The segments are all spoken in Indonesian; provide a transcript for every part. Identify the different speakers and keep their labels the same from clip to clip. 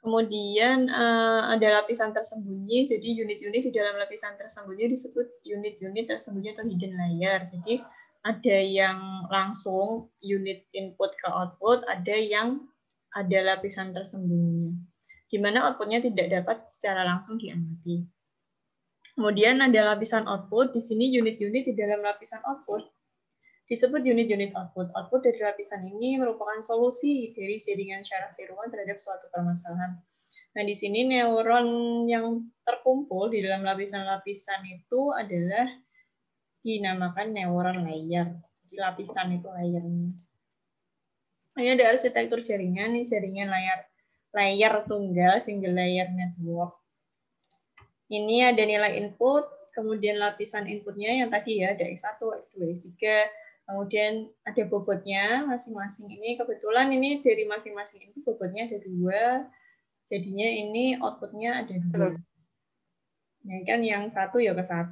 Speaker 1: Kemudian ada lapisan tersembunyi, jadi unit-unit di dalam lapisan tersembunyi disebut unit-unit tersembunyi atau hidden layer. Jadi ada yang langsung unit input ke output, ada yang ada lapisan tersembunyi, di mana outputnya tidak dapat secara langsung diamati. Kemudian ada lapisan output, di sini unit-unit di dalam lapisan output disebut unit-unit output. Output dari lapisan ini merupakan solusi dari jaringan syaraf tiruan terhadap suatu permasalahan. Nah, di sini neuron yang terkumpul di dalam lapisan-lapisan itu adalah dinamakan neuron layer. Di lapisan itu layernya. Ini ada arsitektur jaringan, ini jaringan layer tunggal, single layer network. Ini ada nilai input, kemudian lapisan inputnya yang tadi ya, ada X1, X2, X3, kemudian ada bobotnya masing-masing. Ini kebetulan ini dari masing-masing itu bobotnya ada 2, jadinya ini outputnya ada 2. Nah, kan yang 1 ya ke 1,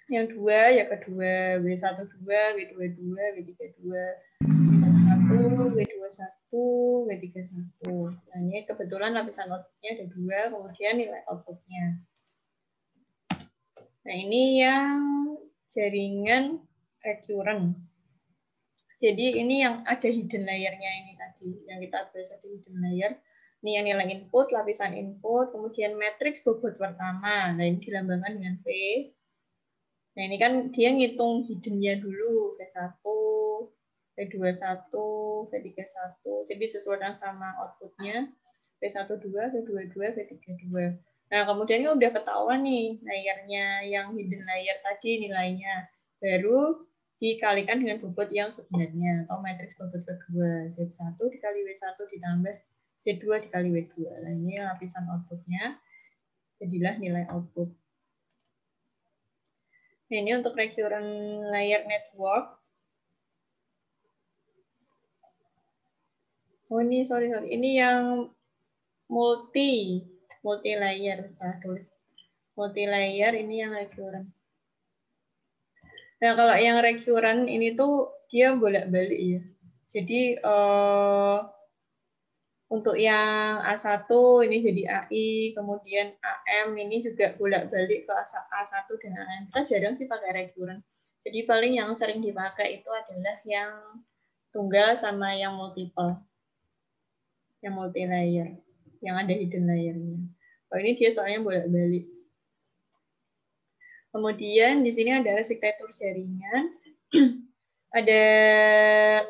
Speaker 1: yang 2 ya ke 2, W1 2, W2 2, W3 2, W1 W2 1, W3 1. Nah, ini kebetulan lapisan outputnya ada 2, kemudian nilai outputnya. Nah, ini yang jaringan recurrent. Jadi ini yang ada hidden layer-nya ini tadi, yang kita bahas ada hidden layer. Ini yang nilai input, lapisan input, kemudian matriks bobot pertama. Nah, ini dilambangkan dengan V. Nah, ini kan dia ngitung hidden-nya dulu, V1, V21, V31. Jadi sesuai sama output-nya, V12, V22, V32. Nah, kemudian kan udah ketahuan nih layernya, yang hidden layer tadi nilainya. Baru dikalikan dengan bobot yang sebenarnya, atau matriks bobot kedua. Z1 dikali W1 ditambah Z2 dikali W2. Nah, ini lapisan outputnya, jadilah nilai output. Nah, ini untuk recurrent layer network. Oh, ini sorry. Ini yang multi layer, saya tulis. Multi layer ini yang recurrent. Nah, kalau yang recurrent ini tuh dia bolak-balik ya. Jadi untuk yang A1 ini jadi AI, kemudian AM ini juga bolak-balik ke A1 dan AM. Kita jarang sih pakai recurrent. Jadi paling yang sering dipakai itu adalah yang tunggal sama yang multiple. Yang multi layer, yang ada hidden layer-nya. Oh, ini dia soalnya bolak-balik. Kemudian di sini ada arsitektur jaringan. Ada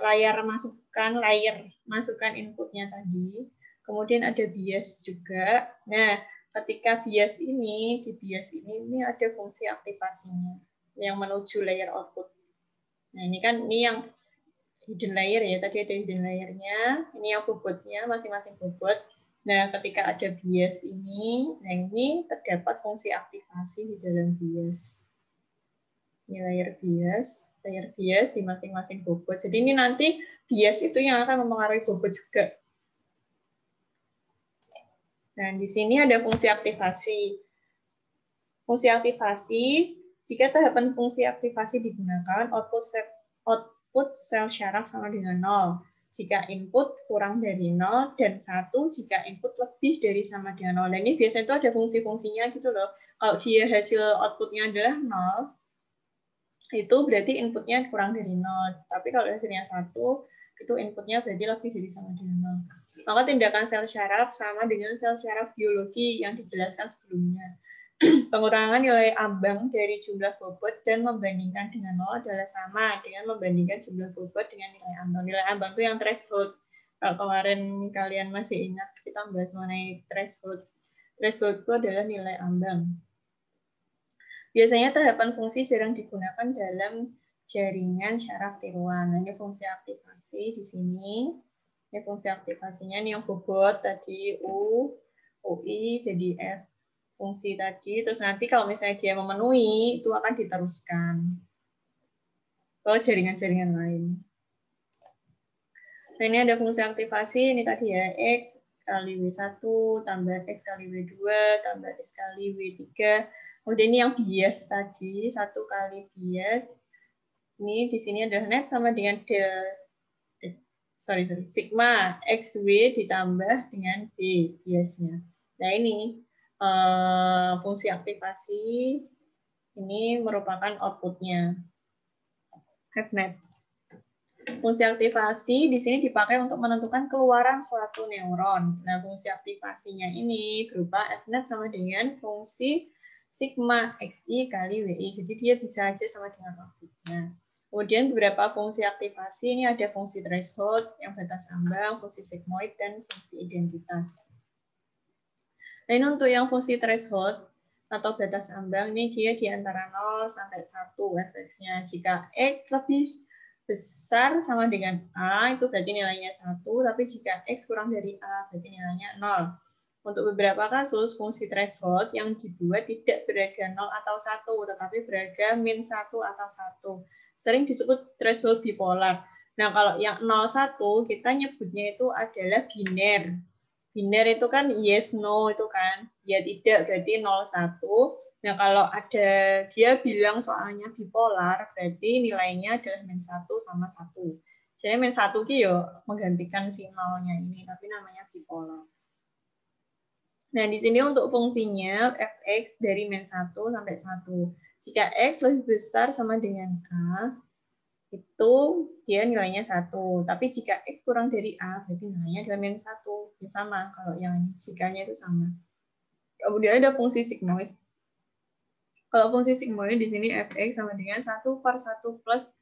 Speaker 1: layar masukkan inputnya tadi. Kemudian ada bias juga. Nah, ketika bias ini, di bias ini ada fungsi aktivasinya yang menuju layer output. Nah, ini kan ini yang hidden layer ya, tadi ada hidden layernya, ini yang bobotnya, masing-masing bobot. Nah, ketika ada bias ini, nah ini terdapat fungsi aktivasi di dalam bias. Ini layer bias di masing-masing bobot. Jadi ini nanti bias itu yang akan mempengaruhi bobot juga. Nah, di sini ada fungsi aktivasi. Fungsi aktivasi, jika tahapan fungsi aktivasi digunakan, output sel syaraf sama dengan 0. Jika input kurang dari 0, dan 1 jika input lebih dari sama dengan 0. Dan ini biasanya itu ada fungsi-fungsinya gitu loh. Kalau dia hasil outputnya adalah 0, itu berarti inputnya kurang dari 0. Tapi kalau hasilnya 1, itu inputnya berarti lebih dari sama dengan 0. Maka tindakan sel syaraf sama dengan sel syaraf biologi yang dijelaskan sebelumnya. Pengurangan nilai ambang dari jumlah bobot dan membandingkan dengan 0 adalah sama dengan membandingkan jumlah bobot dengan nilai ambang. Nilai ambang itu yang threshold. Kalau kemarin kalian masih ingat, kita bahas mengenai threshold. Threshold itu adalah nilai ambang. Biasanya tahapan fungsi jarang digunakan dalam jaringan syaraf tiruan. Nah, ini fungsi aktivasi di sini. Ini fungsi aktivasinya, ini yang bobot tadi U, UI, jadi F. Fungsi tadi, terus nanti kalau misalnya dia memenuhi, itu akan diteruskan ke jaringan-jaringan lain. Nah, ini ada fungsi aktivasi, ini tadi ya, X kali W1, tambah X kali W2, tambah X kali W3. Kemudian ini yang bias tadi, 1 kali bias. Ini di sini adalah net sama dengan del. sigma XW ditambah dengan B biasnya. Nah ini fungsi aktivasi ini merupakan outputnya FNet. Fungsi aktivasi di sini dipakai untuk menentukan keluaran suatu neuron. Nah, fungsi aktivasinya ini berupa FNet sama dengan fungsi sigma XI kali WI. Jadi dia bisa aja sama dengan outputnya. Kemudian beberapa fungsi aktivasi ini ada fungsi threshold, yang batas ambang, fungsi sigmoid, dan fungsi identitas. Nah, ini untuk yang fungsi threshold atau batas ambang ini dia di antara 0 sampai 1 fx-nya. Jika X lebih besar sama dengan A, itu berarti nilainya 1, tapi jika X kurang dari A, berarti nilainya 0. Untuk beberapa kasus, fungsi threshold yang dibuat tidak berharga 0 atau 1, tetapi berharga min 1 atau 1. Sering disebut threshold bipolar. Nah, kalau yang 0, 1, kita nyebutnya itu adalah biner. Biner itu kan yes, no, itu kan. Ya tidak, berarti 0, 1. Nah, kalau ada dia bilang soalnya bipolar, berarti nilainya adalah min 1 sama 1. Jadi min 1 ki yo menggantikan si nolnya ini, tapi namanya bipolar. Nah, di sini untuk fungsinya fx dari min 1 sampai 1. Jika x lebih besar sama dengan A, itu dia nilainya 1. Tapi jika x kurang dari A, berarti nilainya adalah min 1. Ya sama, kalau yang ini, jikanya itu sama. Kemudian ada fungsi sigmoid. Kalau fungsi sigmoid di sini fx sama dengan 1/1 plus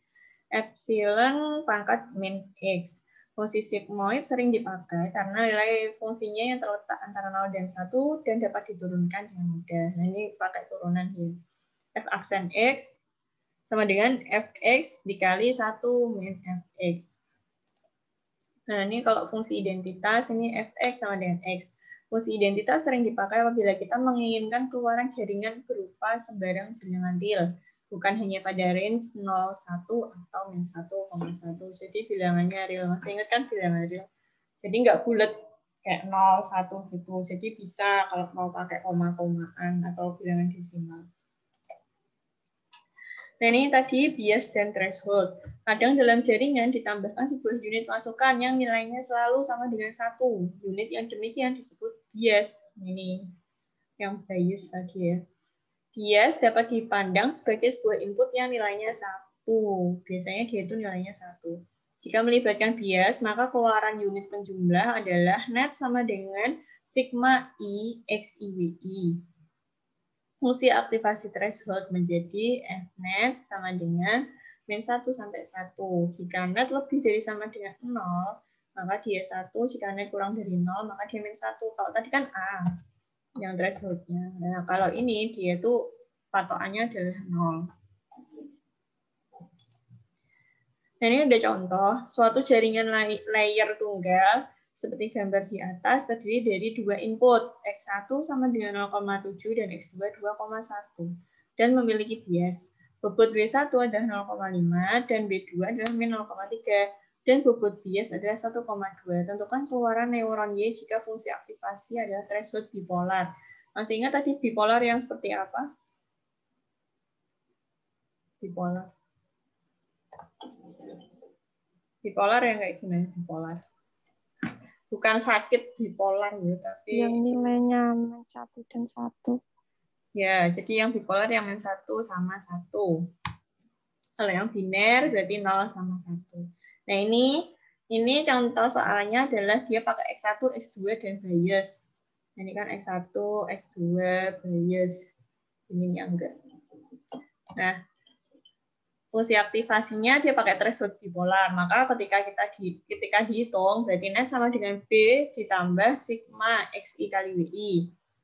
Speaker 1: epsilon pangkat min x. Fungsi sigmoid sering dipakai karena nilai fungsinya yang terletak antara 0 dan 1 dan dapat diturunkan dengan mudah. Nah, ini pakai turunan ya. F aksen x sama dengan fx dikali 1 min fx. Nah, ini kalau fungsi identitas, ini fx sama dengan x. Fungsi identitas sering dipakai apabila kita menginginkan keluaran jaringan berupa sembarang bilangan real, bukan hanya pada range 0, 1, atau min 1,1. Jadi bilangannya real. Masih ingat kan bilangan real? Jadi nggak bulat kayak 0, 1 gitu. Jadi bisa kalau mau pakai koma-komaan atau bilangan desimal. Nah, ini tadi bias dan threshold. Kadang dalam jaringan ditambahkan sebuah unit masukan yang nilainya selalu sama dengan 1. Unit yang demikian disebut bias. Ini yang bias tadi ya. Bias dapat dipandang sebagai sebuah input yang nilainya 1. Biasanya dia itu nilainya 1. Jika melibatkan bias, maka keluaran unit penjumlah adalah net sama dengan sigma I X IWI. Fungsi aktivasi threshold menjadi fnet sama dengan min 1 sampai 1. Jika net lebih dari sama dengan 0, maka dia 1. Jika net kurang dari 0, maka dia min 1. Kalau tadi kan A yang thresholdnya. Nah, kalau ini dia tuh patokannya adalah 0. Nah, ini ada contoh. Suatu jaringan layer tunggal seperti gambar di atas terdiri dari dua input, X1 sama dengan 0,7 dan X2 2,1 dan memiliki bias. Bobot B1 adalah 0,5 dan B2 adalah min 0,3 dan bobot bias adalah 1,2. Tentukan keluaran neuron Y jika fungsi aktivasi adalah threshold bipolar. Masih ingat tadi bipolar yang seperti apa? Bipolar. Bipolar yang kayak gimana bipolar? Bukan sakit bipolar ya, tapi
Speaker 2: yang nilainya min 1 dan 1.
Speaker 1: Ya, jadi yang bipolar yang min 1 sama 1. Kalau yang biner berarti 0 sama 1. Nah, ini contoh soalnya adalah dia pakai X1, X2 dan bias. Nah, ini kan X1, X2, bias. Ini yang enggak. Nah, fungsi aktivasinya dia pakai threshold bipolar. Maka ketika dihitung berarti net sama dengan B ditambah sigma XI kali WI.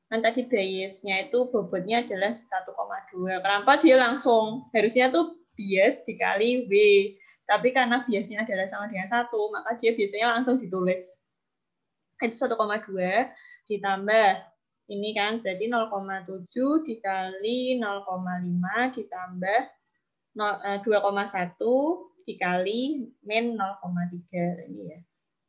Speaker 1: Kan tadi biasnya itu bobotnya adalah 1,2. Kenapa dia langsung harusnya tuh bias dikali W. Tapi karena biasnya adalah sama dengan 1, maka dia biasanya langsung ditulis. Itu 1,2 ditambah ini kan berarti 0,7 dikali 0,5 ditambah 2,1 dikali min 0,3 ini ya.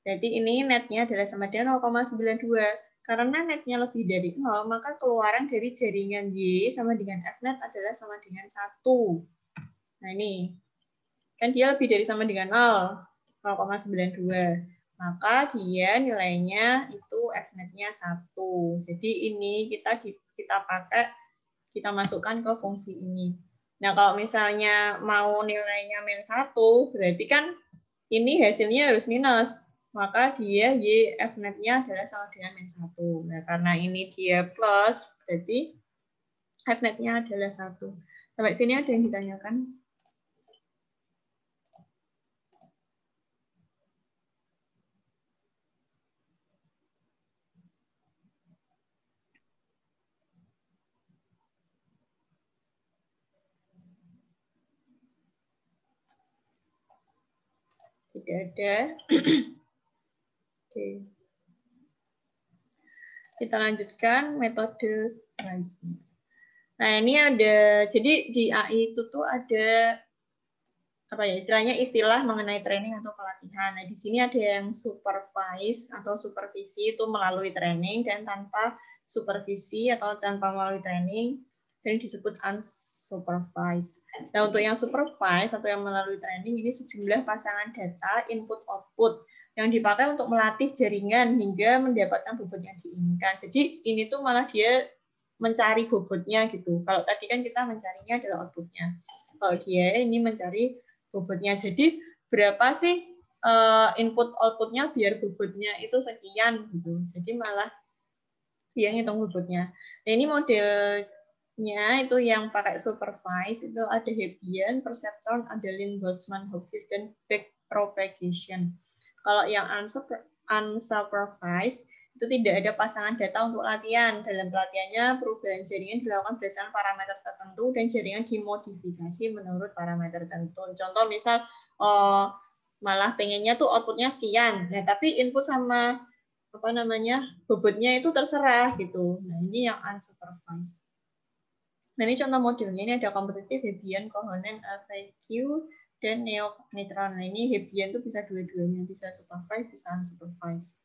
Speaker 1: Jadi ini netnya adalah sama dengan 0,92. Karena netnya lebih dari 0, maka keluaran dari jaringan Y sama dengan Fnet adalah sama dengan 1. Nah ini, kan dia lebih dari sama dengan 0. 0,92. Maka dia nilainya itu Fnet-nya 1. Jadi ini kita masukkan ke fungsi ini. Nah, kalau misalnya mau nilainya min 1, berarti kan ini hasilnya harus minus. Maka dia Y Fnet-nya adalah sama dengan min 1. Nah, karena ini dia plus, berarti Fnet-nya adalah 1. Sampai sini ada yang ditanyakan? Tidak ada. Oke. Kita lanjutkan metode selanjutnya. Nah, ini ada, jadi di AI itu tuh ada apa ya, istilahnya istilah mengenai training atau pelatihan. Nah, di sini ada yang supervise atau supervisi itu melalui training, dan tanpa supervisi atau tanpa melalui training sering disebut unsupervised. Nah, untuk yang supervise atau yang melalui training ini sejumlah pasangan data input output yang dipakai untuk melatih jaringan hingga mendapatkan bobot yang diinginkan. Jadi ini tuh malah dia mencari bobotnya gitu. Kalau tadi kan kita mencarinya adalah outputnya. Kalau dia ini mencari bobotnya. Jadi berapa sih input outputnya biar bobotnya itu sekian gitu. Jadi malah dia ngitung bobotnya. Nah, ini modelnya itu yang pakai supervise itu ada Hebbian, Perceptron, Adeline, Boltzmann, Hopfield, dan backpropagation. Kalau yang unsupervised itu tidak ada pasangan data untuk latihan. Dalam pelatihannya, perubahan jaringan dilakukan berdasarkan parameter tertentu dan jaringan dimodifikasi menurut parameter tertentu. Contoh misal, malah pengennya tuh outputnya sekian, nah tapi input sama bobotnya itu terserah gitu. Nah ini yang unsupervised. Nah ini contoh modelnya, ini ada kompetitif, Hebbian, Kohonen, FAQ, dan neocognitron. Nah ini Hebbian itu bisa dua-duanya, bisa supervised, bisa unsupervised.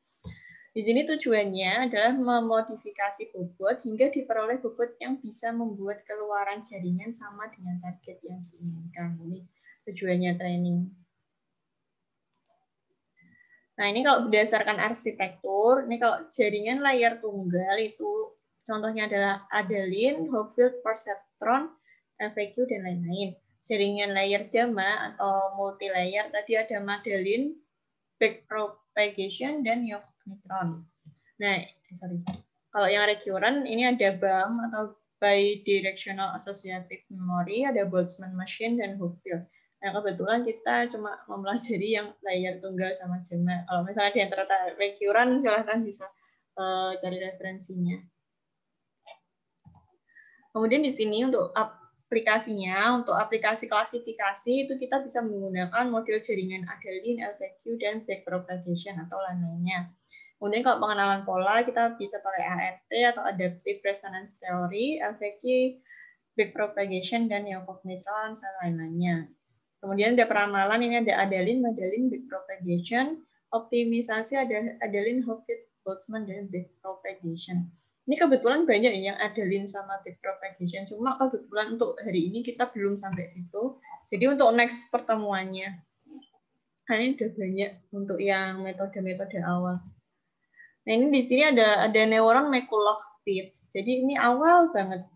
Speaker 1: Di sini tujuannya adalah memodifikasi bobot hingga diperoleh bobot yang bisa membuat keluaran jaringan sama dengan target yang diinginkan. Ini tujuannya training. Nah ini kalau berdasarkan arsitektur, ini kalau jaringan layar tunggal itu contohnya adalah Adeline, Hopfield, Perceptron, FAQ, dan lain-lain. Jaringan layar JAMA atau multi layer tadi ada Madeline, backpropagation, dan neocognitron. Nah, kalau yang recurrent ini ada BAM atau bidirectional associative memory, ada Boltzmann machine, dan Hopfield. Nah, kebetulan kita cuma mempelajari yang layar tunggal sama JAMA. Kalau misalnya di antara recurrent, silahkan bisa cari referensinya. Kemudian di sini untuk aplikasinya, untuk aplikasi klasifikasi itu kita bisa menggunakan model jaringan Adeline, LVQ, dan backpropagation atau lain-lainnya. Kemudian kalau pengenalan pola kita bisa pakai ART atau Adaptive Resonance Theory, LVQ, backpropagation, dan neocognitron, dan lain-lainnya. Kemudian ada peramalan, ini ada Adeline, Madeline, backpropagation, optimisasi ada Adeline, Hopfield, Boltzmann, dan backpropagation. Ini kebetulan banyak yang Adeline sama backpropagation, cuma kebetulan untuk hari ini kita belum sampai situ. Jadi untuk next pertemuannya, ini udah banyak untuk yang metode-metode awal. Nah ini di sini ada neuron McCulloch-Pitts. Jadi ini awal banget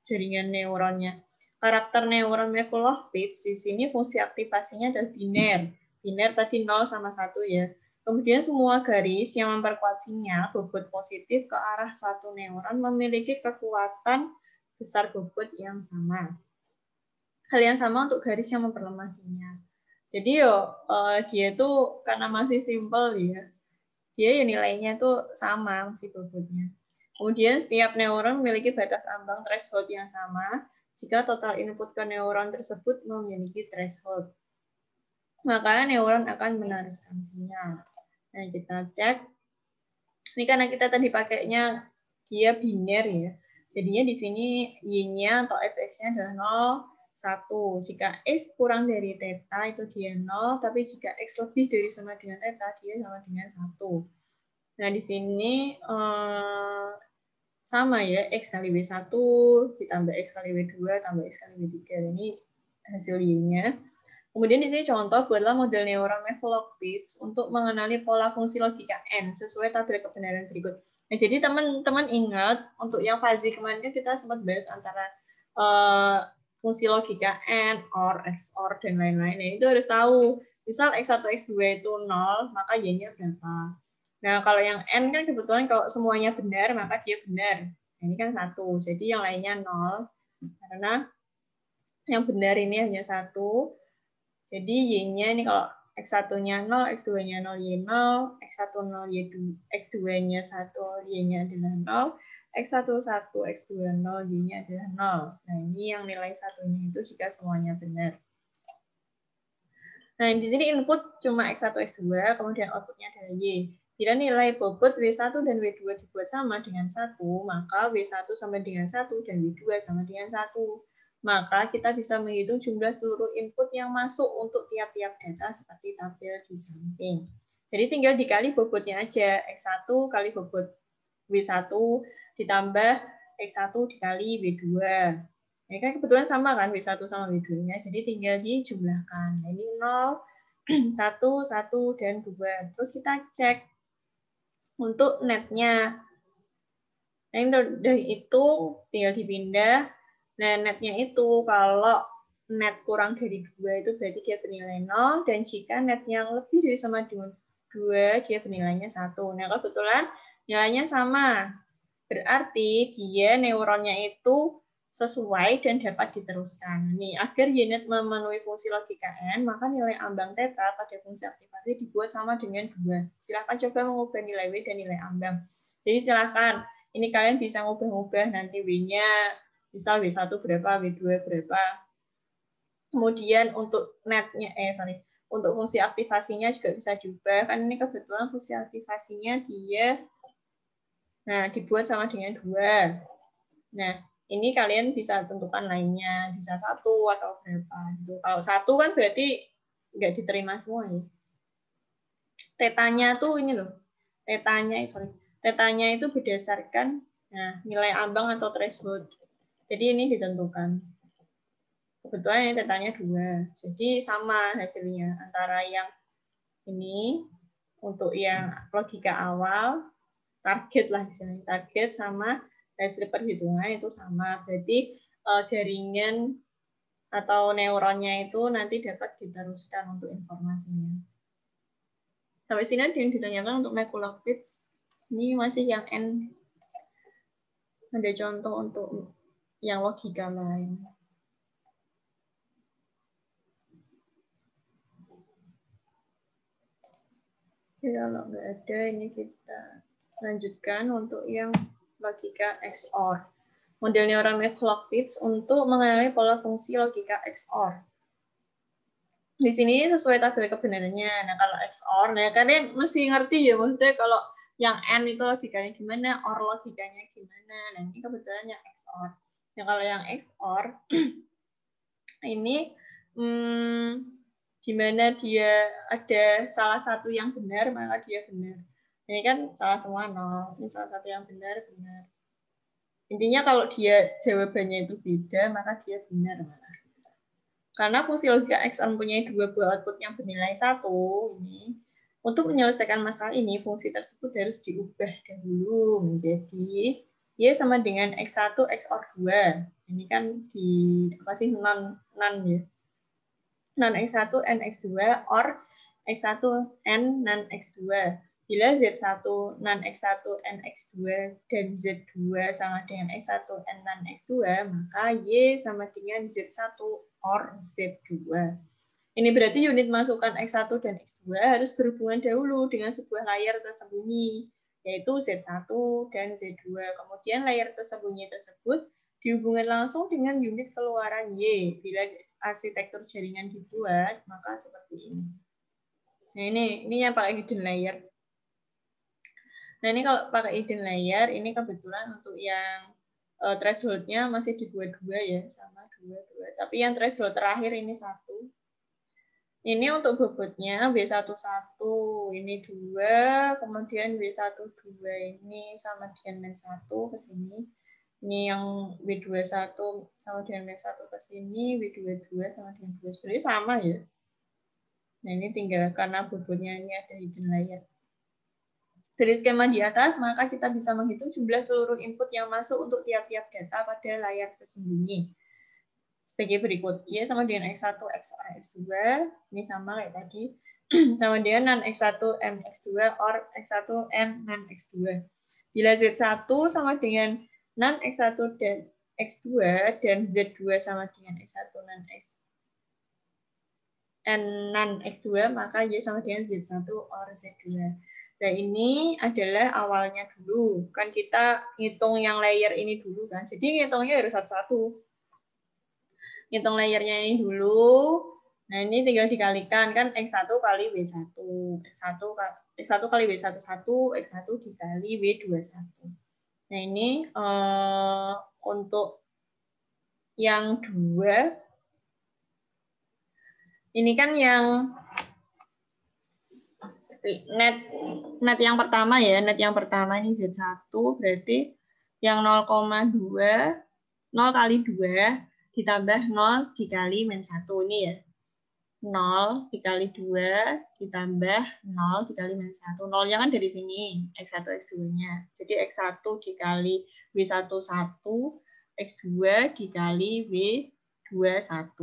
Speaker 1: jaringan neuronnya. Karakter neuron McCulloch-Pitts di sini fungsi aktivasinya adalah biner. Biner tadi 0 sama 1 ya. Kemudian semua garis yang memperkuat sinyal bobot positif ke arah suatu neuron memiliki kekuatan besar bobot yang sama. Hal yang sama untuk garis yang memperlemah sinyal. Jadi dia tuh karena masih simpel ya, dia ya nilainya tuh sama masih bobotnya. Kemudian setiap neuron memiliki batas ambang threshold yang sama jika total input ke neuron tersebut memiliki threshold. Maka neuron akan meneruskan sinyal. Nah, kita cek. Ini karena kita tadi pakainya dia biner ya. Jadinya di sini Y-nya atau fx-nya adalah 0, 1. Jika X kurang dari theta itu dia 0, tapi jika X lebih dari sama dengan theta, dia sama dengan 1. Nah, di sini sama ya, X kali W1 ditambah X kali W2 tambah X kali W3. Ini hasil Y-nya. Kemudian di sini contoh buatlah model neuron McCulloch-Pitts untuk mengenali pola fungsi logika N sesuai tabel kebenaran berikut. Nah, jadi teman-teman ingat untuk yang fuzzy kemarin kan kita sempat bahas antara fungsi logika N, OR, XOR, dan lain-lain. Nah, itu harus tahu. Misal X1, X2 itu 0, maka Y-nya berapa. Nah, kalau yang N kan kebetulan kalau semuanya benar, maka dia benar. Nah, ini kan 1. Jadi yang lainnya 0. Karena yang benar ini hanya 1. Jadi Y-nya ini kalau X1-nya 0, X2-nya 0, Y 0, X1 0, Y2, X2-nya 1, Y-nya adalah 0, X1 1, X2 0, Y-nya adalah 0. Nah, ini yang nilai satunya itu jika semuanya benar. Nah, di sini input cuma X1, X2, kemudian outputnya adalah Y. Bila nilai bobot W1 dan W2 dibuat sama dengan 1, maka W1 sama dengan 1 dan W2 sama dengan 1. Maka kita bisa menghitung jumlah seluruh input yang masuk untuk tiap-tiap data seperti tabel di samping. Jadi tinggal dikali bobotnya aja. X1 kali bobot W1 ditambah X1 dikali W2. Ya kan kebetulan sama kan W1 sama W2-nya, jadi tinggal dijumlahkan. Nah, ini 0, 1, 1, dan 2. Terus kita cek untuk netnya. Nah, ini udah hitung, tinggal dipindah. Nah, netnya itu kalau net kurang dari 2 itu berarti dia bernilai 0, dan jika net yang lebih dari sama dengan 2, dia bernilainya 1. Nah, kebetulan nilainya sama. Berarti dia neuronnya itu sesuai dan dapat diteruskan. Nih, agar unit memenuhi fungsi logika N, maka nilai ambang theta pada fungsi aktivasi dibuat sama dengan 2. Silakan coba mengubah nilai W dan nilai ambang. Jadi silakan, ini kalian bisa ngubah-ngubah nanti W-nya, misal W1 berapa, W2 berapa. Kemudian untuk netnya, untuk fungsi aktivasinya juga bisa diubah. Kan ini kebetulan fungsi aktivasinya dia dibuat sama dengan 2. Nah, ini kalian bisa tentukan lainnya, bisa 1 atau berapa. Gitu. Kalau 1 kan berarti nggak diterima semua ya. Tetanya tuh ini loh, tetanya itu berdasarkan nilai ambang atau threshold. Jadi ini ditentukan. Kebetulan ini tetanya 2. Jadi sama hasilnya antara yang ini untuk yang logika awal, target lah istilahnya, target sama hasil perhitungan itu sama. Berarti jaringan atau neuronnya itu nanti dapat diteruskan untuk informasinya. Sampai sini ada yang ditanyakan untuk McCulloch-Pitts. Ini masih yang N. Ada contoh untuk yang logika lain. Oke, kalau nggak ada, ini kita lanjutkan untuk yang logika XOR. Model neuron McCulloch-Pitts untuk mengenali pola fungsi logika XOR. Di sini sesuai tabel kebenarannya. Nah, kalau XOR, nah kalian mesti ngerti ya, maksudnya kalau yang N itu logikanya gimana, OR logikanya gimana. Nah, ini kebetulan yang XOR. Nah, kalau yang XOR, ini gimana dia ada salah satu yang benar, maka dia benar. Ini kan salah semua 0, ini salah satu yang benar, benar. Intinya kalau dia jawabannya itu beda, maka dia benar. Karena fungsi logika XOR mempunyai 2 buah output yang bernilai 1, ini, untuk menyelesaikan masalah ini, fungsi tersebut harus diubah dahulu menjadi Y sama dengan X1 XOR 2. Ini kan di apa sih, non ya. Non X1 N X2 or X1 N non X2. Bila Z1 non X1 N X2 dan Z2 sama dengan X1 N non X2, maka Y sama dengan Z1 or Z2. Ini berarti unit masukan X1 dan X2 harus berhubungan dahulu dengan sebuah layar tersembunyi, yaitu Z1 dan Z2. Kemudian layar tersembunyi tersebut dihubungkan langsung dengan unit keluaran Y. Bila arsitektur jaringan dibuat, maka seperti ini. Nah, ini yang pakai hidden layer. Nah, ini kalau pakai hidden layer, ini kebetulan untuk yang threshold-nya masih dibuat 2 ya, sama 2. Tapi yang threshold terakhir ini 1. Ini untuk bobotnya W11, ini 2, kemudian W12 ini sama dengan -1 ke sini. Ini yang W21 sama dengan -1 ke sini, W22 sama dengan 2. Sebenarnya sama ya. Nah, ini tinggal karena bobotnya ini ada hidden layer. Dari skema di atas, maka kita bisa menghitung jumlah seluruh input yang masuk untuk tiap-tiap data pada layar tersembunyi. Sebagai berikut, Y sama dengan X1, XOR X2, ini sama kayak tadi, sama dengan NaN X1, M X2, OR X1, M NaN X2. Bila Z1 sama dengan NaN X1 dan X2, dan Z2 sama dengan X1 NaN X2, maka Y sama dengan Z1 OR Z2. Nah, ini adalah awalnya dulu. Kan kita ngitung yang layer ini dulu kan. Jadi ngitungnya harus satu-satu. Ngitung layernya ini dulu. Nah, ini tinggal dikalikan kan X1 kali W1. X1 kali W11, X1 dikali W21. Nah, ini untuk yang 2. Ini kan yang net yang pertama ya, net yang pertama ini Z1 berarti yang 0,2 0 kali 2 ditambah 0 dikali -1 ini ya. 0 dikali 2 ditambah 0 dikali -1. 0-nya kan dari sini, X1 X2-nya. Jadi X1 dikali W11, X2 dikali W21.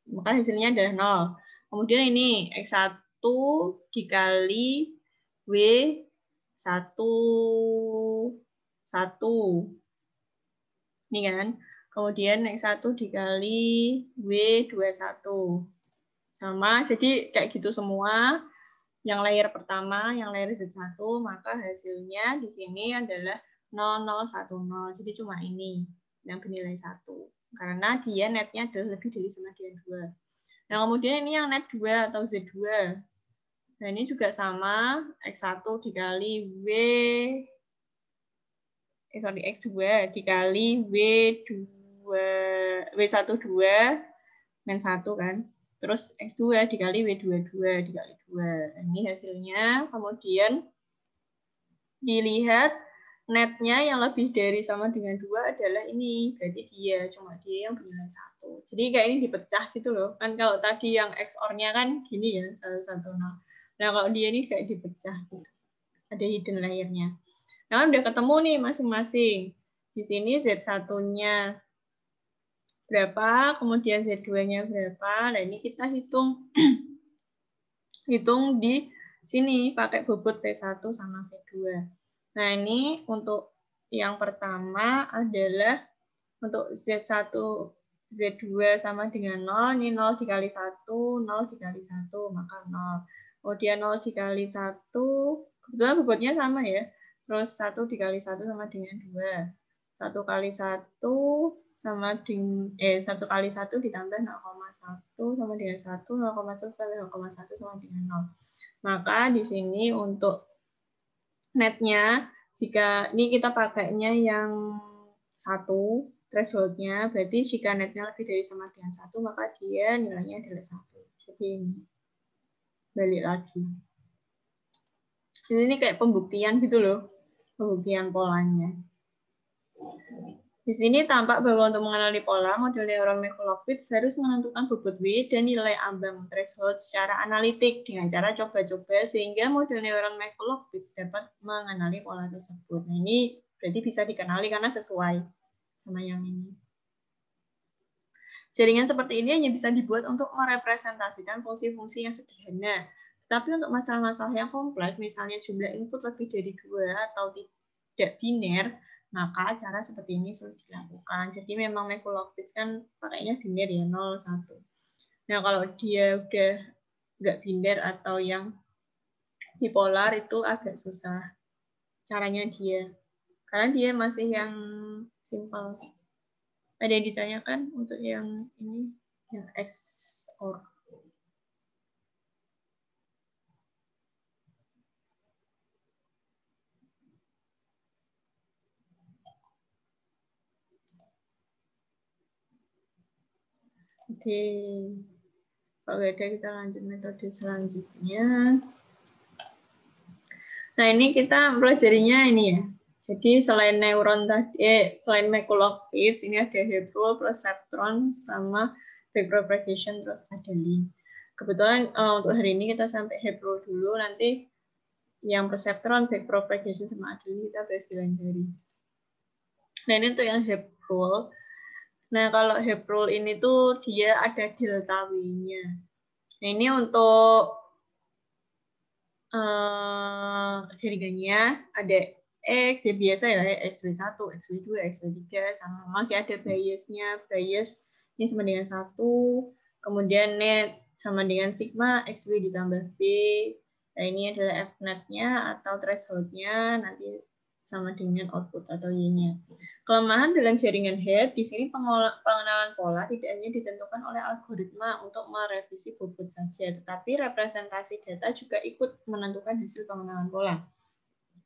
Speaker 1: Maka hasilnya adalah 0. Kemudian ini X1 dikali W11. Ini kan. Kemudian X1 dikali W21. Sama, jadi kayak gitu semua. Yang layer pertama, yang layer Z1, maka hasilnya di sini adalah 0010. Jadi cuma ini yang bernilai 1. Karena dia netnya adalah lebih dari sama dengan 2. Nah, kemudian ini yang net 2 atau Z2. Nah, ini juga sama, X1 dikali X2 dikali W12 -1 kan. Terus X2 dikali W22 dikali 2. Ini hasilnya. Kemudian dilihat netnya yang lebih dari sama dengan 2 adalah ini. Berarti cuma dia yang bernilai 1. Jadi kayak ini dipecah gitu loh. Kan kalau tadi yang XOR-nya kan gini ya, 110. Nah, kalau dia ini kayak dipecah gitu. Ada hidden layer-nya. Nah, udah ketemu nih masing-masing. Di sini Z1-nya berapa, kemudian Z2-nya berapa. Nah, ini kita hitung hitung di sini pakai bobot V1 sama V2. Nah, ini untuk yang pertama adalah untuk Z1, Z2 sama dengan 0. Ini 0 dikali 1, 0 dikali 1, maka 0. Kemudian 0 dikali 1, kebetulan bobotnya sama ya. Terus 1 dikali 1 sama dengan 2. 1 kali 1 sama dengan 1 kali 1 ditambah 0,1 sama dengan 1, 0,1 sampai 0,1 sama dengan 0. Maka di sini untuk netnya, jika ini kita pakainya yang 1 threshold-nya, berarti jika netnya lebih dari sama dengan 1, maka dia nilainya adalah 1. Jadi ini balik lagi. Ini kayak pembuktian gitu loh, pembuktian polanya. Di sini tampak bahwa untuk mengenali pola, model neuron Mikulowicz harus menentukan bobot W dan nilai ambang threshold secara analitik dengan cara coba-coba sehingga model neuron Mikulowicz dapat mengenali pola tersebut. Nah, ini berarti bisa dikenali karena sesuai sama yang ini. Jaringan seperti ini hanya bisa dibuat untuk merepresentasikan fungsi-fungsi yang sederhana. Tapi untuk masalah-masalah yang kompleks, misalnya jumlah input lebih dari 2 atau tidak biner, maka cara seperti ini sulit dilakukan. Jadi memang Mikulowicz kan pakainya biner ya, 0, 1. Nah, kalau dia udah nggak biner atau yang bipolar itu agak susah caranya dia. Karena dia masih yang simpel. Ada yang ditanyakan untuk yang ini, yang XOR. Oke, kalau ada kita lanjut metode selanjutnya. Nah, ini kita pelajarinya ini ya. Jadi selain neuron tadi, selain Mikulowicz, ini ada Hebron, Perceptron, sama backpropagation, terus ada link. kebetulan untuk hari ini kita sampai Hep rule dulu, nanti yang perseptron, backpropagation sama adilin kita bahas di lain hari. Nah ini untuk yang Hep rule. Nah kalau Hep rule ini tuh dia ada delta W-nya. Nah ini untuk jaringannya ada X, ya biasa ya, XW1, XW2, XW3, sama masih ada biasnya, bias ini sama dengan 1, kemudian net sama dengan sigma, XW ditambah B, nah ini adalah F-net-nya atau threshold-nya, nanti sama dengan output atau Y-nya. Kelemahan dalam jaringan Hep, di sini pengenalan pola tidak hanya ditentukan oleh algoritma untuk merevisi bobot saja, tetapi representasi data juga ikut menentukan hasil pengenalan pola.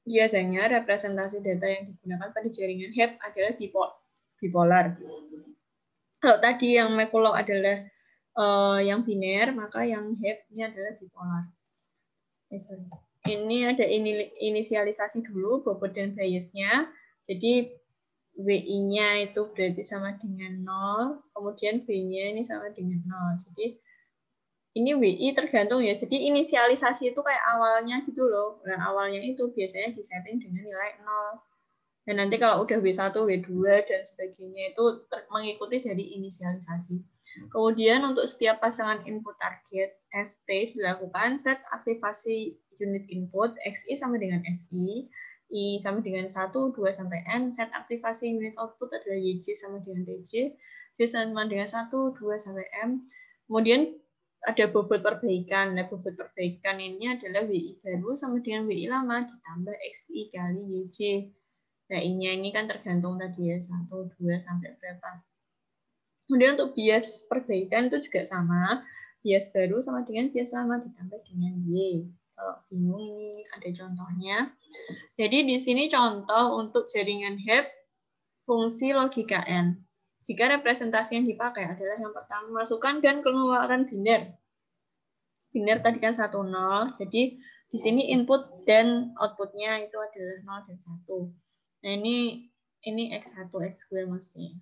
Speaker 1: Biasanya representasi data yang digunakan pada jaringan Hep adalah bipolar. Kalau tadi yang McCulloch adalah yang biner, maka yang Hep ini adalah bipolar. Ini ada inisialisasi dulu bobot dan biasnya. Jadi WI-nya itu berarti sama dengan 0, kemudian B-nya ini sama dengan 0. Jadi ini WI tergantung ya. Jadi inisialisasi itu kayak awalnya gitu loh. Nah, awalnya itu biasanya disetting dengan nilai 0. Dan nanti kalau udah W1, W2 dan sebagainya itu mengikuti dari inisialisasi. Kemudian untuk setiap pasangan input target ST dilakukan set aktivasi unit input XI sama dengan SI, I sama dengan 1, 2 sampai N, set aktivasi unit output adalah YJ sama dengan TJ, J sama dengan 1, 2 sampai M. Kemudian ada bobot perbaikan. Nah, bobot perbaikan ini adalah WI baru sama dengan WI lama ditambah XI kali YJ. Nah, I-nya ini kan tergantung tadi ya, 1, 2, sampai berapa. Kemudian untuk bias perbaikan itu juga sama. Bias baru sama dengan bias lama ditambah dengan Y. Kalau bingung ini ada contohnya. Jadi di sini contoh untuk jaringan Hep fungsi logika N. Jika representasi yang dipakai adalah yang pertama masukan dan keluaran biner. Biner tadi kan 1, 0. Jadi di sini input dan outputnya itu adalah 0 dan 1. Nah, ini X1, X2 maksudnya.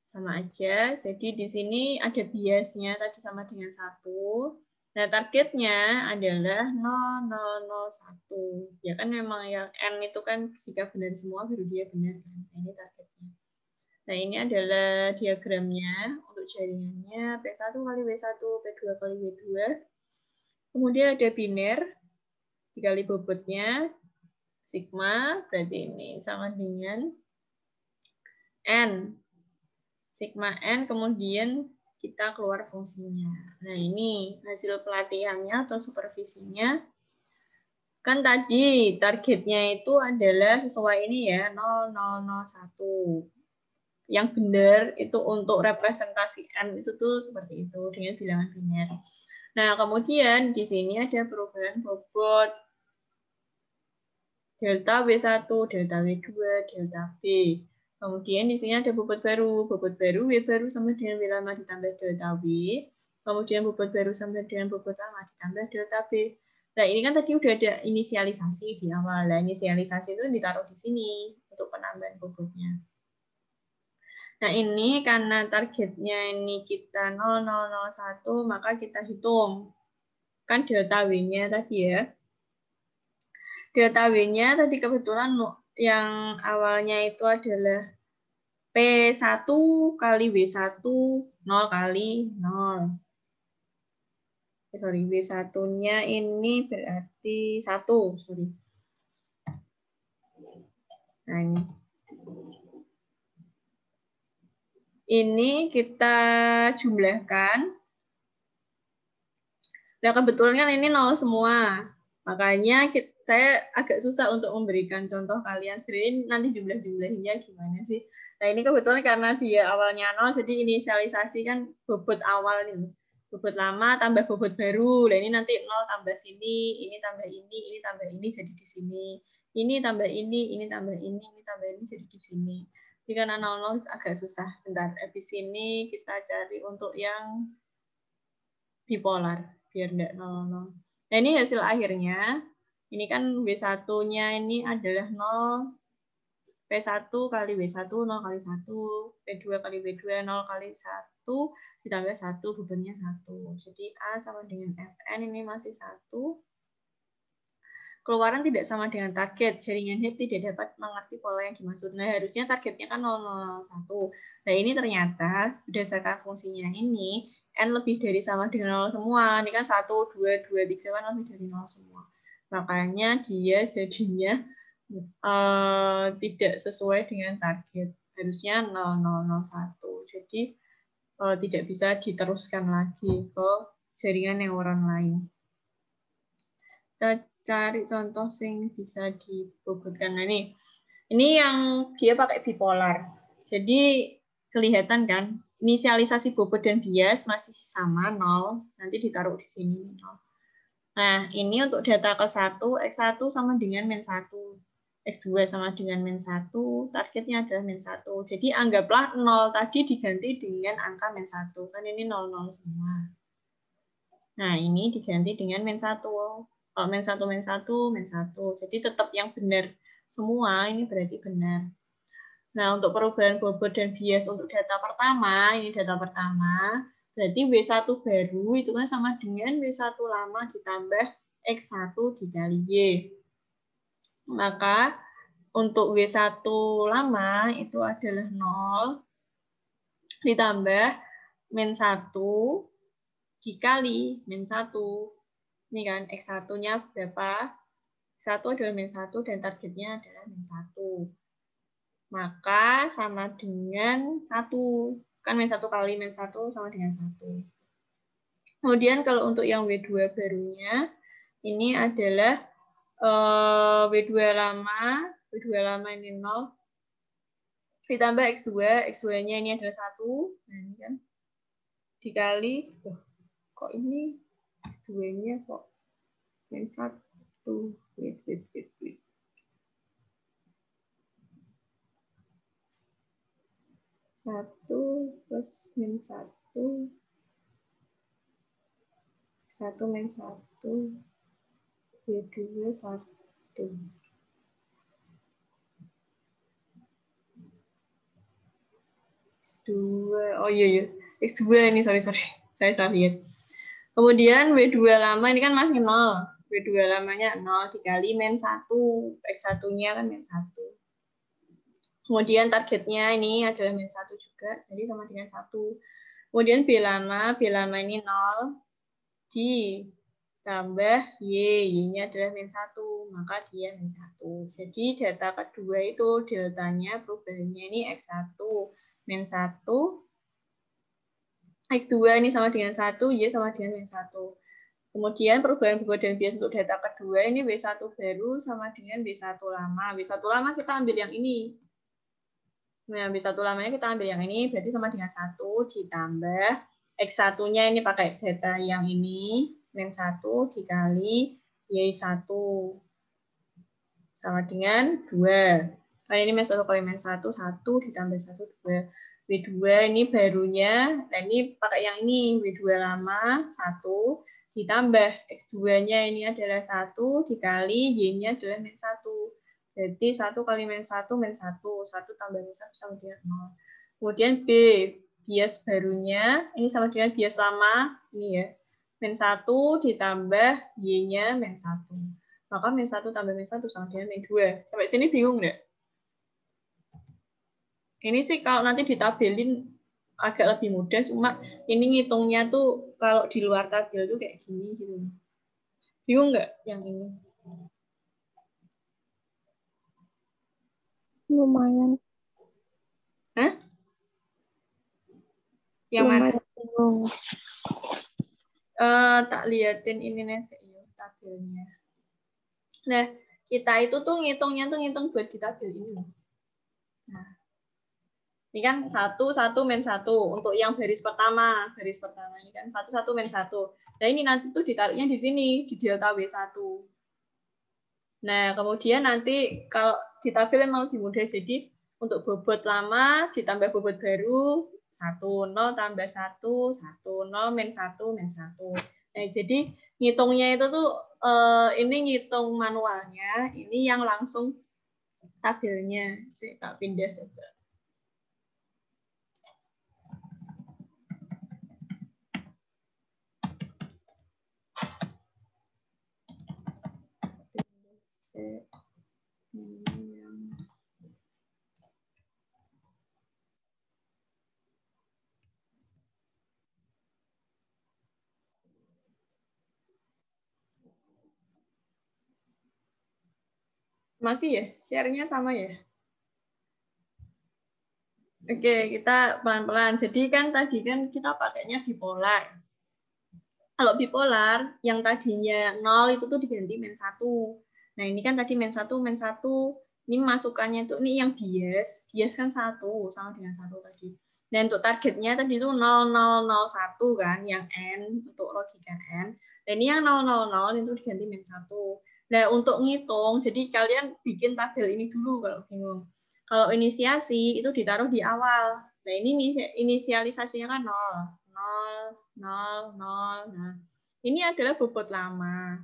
Speaker 1: Sama aja. Jadi di sini ada biasnya tadi sama dengan 1. Nah, targetnya adalah 0, 0, 0, 1. Ya kan memang yang N itu kan jika benar semua baru dia benar. Nah, ini targetnya. Nah, ini adalah diagramnya untuk jaringannya P1 kali W1, P2 kali W2. Kemudian ada biner dikali bobotnya sigma, berarti ini sama dengan N. Sigma N, kemudian kita keluar fungsinya. Nah, ini hasil pelatihannya atau supervisinya. Kan tadi targetnya itu adalah sesuai ini ya, 0001. Yang benar itu untuk representasi N itu tuh seperti itu, dengan bilangan biner. Nah, kemudian di sini ada perubahan bobot. Delta W1, delta W2, delta B. Kemudian di sini ada bobot baru. Bobot baru, W baru sama dengan W lama ditambah delta W. Kemudian bobot baru sama dengan bobot lama ditambah delta B. Nah, ini kan tadi udah ada inisialisasi di awal. Nah, inisialisasi itu ditaruh di sini untuk penambahan bobotnya. Nah, ini karena targetnya ini kita 0001, maka kita hitung. Kan delta W-nya tadi ya. Delta W-nya tadi kebetulan yang awalnya itu adalah P1 kali W1, 0 kali 0. Sorry, W1-nya ini berarti 1. Sorry. Nah, ini. Ini kita jumlahkan. Nah, kebetulan kan ini 0 semua. Makanya saya agak susah untuk memberikan contoh kalian. Sebenarnya nanti jumlah-jumlahnya gimana sih? Nah, ini kebetulan karena dia awalnya 0, jadi inisialisasi kan bobot awal nih. Bobot lama tambah bobot baru. Nah, ini nanti 0 tambah sini, ini tambah ini tambah ini, jadi di sini. Ini tambah ini tambah ini tambah ini, jadi di sini. Jadi karena 00 agak susah. Bentar, di sini kita cari untuk yang bipolar, biar enggak 00. Nah, ini hasil akhirnya. Ini kan W1-nya ini adalah 0, P1 kali W1, 0 kali 1, P2 kali W2, 0 kali 1, 1 ditambah 1, bebannya 1. Jadi A sama dengan Fn ini masih 1. Keluaran tidak sama dengan target. Jaringan HIP tidak dapat mengerti pola yang dimaksud. Nah, harusnya targetnya kan 0,01. Nah, ini ternyata berdasarkan fungsinya ini, N lebih dari sama dengan 0 semua. Ini kan 1, 2, 2, 3 kan lebih dari 0 semua. Makanya dia jadinya tidak sesuai dengan target. Harusnya 0,001. Jadi tidak bisa diteruskan lagi ke jaringan yang orang lain. Kita cari contoh yang bisa dibobotkan. Nah, ini yang dia pakai bipolar. Jadi kelihatan kan, inisialisasi bobot dan bias masih sama 0. Nanti ditaruh di sini 0. Nah, ini untuk data ke-1, X1 sama dengan -1. X2 sama dengan -1, targetnya adalah -1. Jadi anggaplah 0 tadi diganti dengan angka -1. Kan ini 00 semua. Nah, ini diganti dengan -1. -1, -1. Jadi tetap yang benar semua, ini berarti benar. Nah, untuk perubahan bobot dan bias untuk data pertama, ini data pertama, berarti W1 baru itu kan sama dengan W1 lama ditambah X1 dikali Y. Maka untuk W1 lama itu adalah 0 ditambah -1 dikali -1. Ini kan X1-nya berapa? X1 adalah -1 dan targetnya adalah -1. Maka sama dengan 1. Kan -1 kali -1 sama dengan 1. Kemudian kalau untuk yang W2 barunya, ini adalah W2 lama ini 0, ditambah X2, X2-nya ini adalah 1, nah ini kan, dikali, kok ini X2-nya kok -1, wait. 1 plus -1, 1 -1, W2 1. X2, oh iya, X2 ini, sorry, saya salah lihat. Kemudian W2 lama ini kan masih 0, W2 lamanya 0 dikali -1, X1-nya kan -1. Kemudian targetnya ini adalah -1 juga, jadi sama dengan 1. Kemudian B lama ini 0 ditambah Y, Y-nya adalah -1, maka dia -1. Jadi data kedua itu deltanya perubahannya ini X1, -1, X2 ini sama dengan 1, Y sama dengan -1. Kemudian perubahan bobot dan bias untuk data kedua ini W1 baru sama dengan W1 lama. W1 lama kita ambil yang ini. Nah, W1 lamanya kita ambil yang ini, berarti sama dengan 1 ditambah X1-nya ini pakai data yang ini, -1 dikali Y1 sama dengan 2. Nah, ini -1 kali -1, 1 ditambah 1, 2. W2 ini barunya, nah ini pakai yang ini, W2 lama, 1, ditambah X2-nya ini adalah 1, dikali Y-nya adalah -1. Berarti 1 kali -1, -1 tambah -1 sama dengan 0. Kemudian B, bias barunya, ini sama dengan bias lama, ini ya, -1 ditambah Y-nya -1. Maka -1 tambah -1 sama dengan -2. Sampai sini bingung nggak? Ini sih kalau nanti ditabelin agak lebih mudah, cuma ini ngitungnya tuh kalau di luar tabel tuh kayak gini gitu. Bingung nggak yang ini?
Speaker 2: Lumayan.
Speaker 1: Hah? Yang
Speaker 2: lumayan
Speaker 1: mana?
Speaker 2: Bingung.
Speaker 1: Tak liatin ini nih tabelnya. Nah, kita itu tuh ngitungnya tuh ngitung buat di tabel ini. Nah, ini kan 1, 1, -1 untuk yang baris pertama ini kan 1, 1, -1. Nah, ini nanti tuh ditaruhnya di sini, di delta W1. Nah, kemudian nanti kalau di tabel emang lebih mudah, jadi untuk bobot lama ditambah bobot baru, 1, 0 tambah 1, 1, 0, -1, -1. Nah, jadi ngitungnya itu tuh, ini ngitung manualnya, ini yang langsung tabelnya. Saya tak pindah coba. Masih ya? Share-nya sama ya? Oke, kita pelan-pelan. Jadi kan tadi kan kita pakainya bipolar. Kalau bipolar, yang tadinya 0 itu tuh diganti -1. Nah, ini kan tadi -1. Ini masukannya itu, ini yang bias. Bias kan 1, sama dengan 1 tadi. Dan untuk targetnya tadi itu 0001 kan, yang N, untuk logika N. Dan ini yang 000 itu diganti -1. Nah, untuk ngitung, jadi kalian bikin tabel ini dulu kalau bingung. Kalau inisiasi itu ditaruh di awal. Nah, ini inisialisasinya kan 0. 0. Nah, ini adalah bobot lama.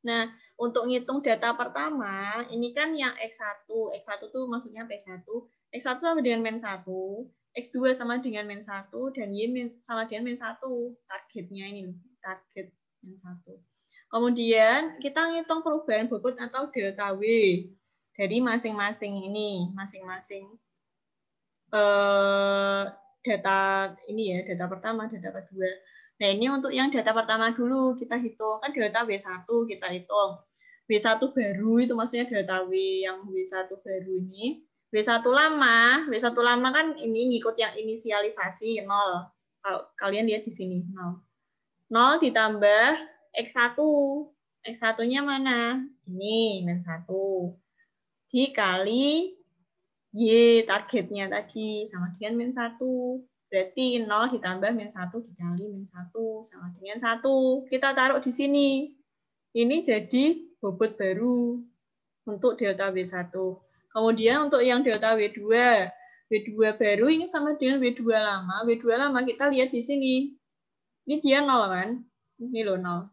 Speaker 1: Nah, untuk ngitung data pertama, ini kan yang X1. X1 itu maksudnya P1. X1 sama dengan -1. X2 sama dengan -1. Dan Y sama dengan -1. Targetnya ini, target -1. Kemudian, kita ngitung perubahan bobot atau delta W dari masing-masing ini, masing-masing data ini ya, data pertama, data kedua. Nah, ini untuk yang data pertama dulu kita hitung. Kan delta W1 kita hitung. W1 baru itu maksudnya delta W yang W1 baru ini. W1 lama kan ini ngikut yang inisialisasi 0. Kalian lihat di sini 0. 0 ditambah X1. X1-nya mana? Ini, -1. Dikali Y targetnya tadi sama dengan -1. Berarti 0 ditambah -1 dikali -1 sama dengan 1. Kita taruh di sini. Ini jadi bobot baru untuk delta W1. Kemudian untuk yang delta W2. W2 baru ini sama dengan W2 lama. W2 lama kita lihat di sini. Ini dia 0 kan? Ini loh 0.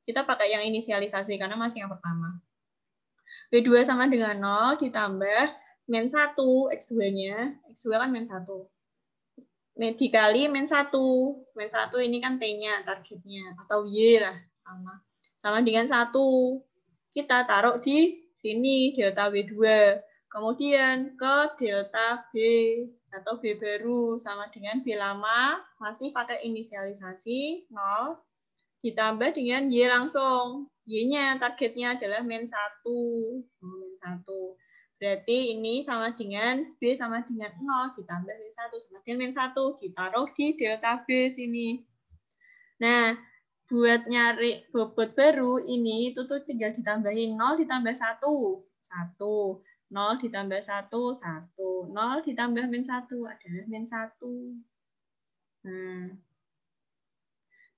Speaker 1: Kita pakai yang inisialisasi karena masih yang pertama. W2 sama dengan 0 ditambah -1, X2-nya. X2 kan -1. Dikali -1. -1 ini kan T-nya, targetnya. Atau Y lah, sama. Sama dengan 1. Kita taruh di sini, delta W2. Kemudian ke delta B, atau B baru, sama dengan B lama, masih pakai inisialisasi, 0. Ditambah dengan Y langsung. Y-nya targetnya adalah -1. -1. Berarti ini sama dengan B sama dengan 0 ditambah -1 sama dengan -1. Ditaruh di delta B sini. Nah, buat nyari bobot baru ini itu tuh tinggal ditambahin 0 ditambah 1. 1. 0 ditambah 1. 1. 0 ditambah -1 adalah -1. Nah,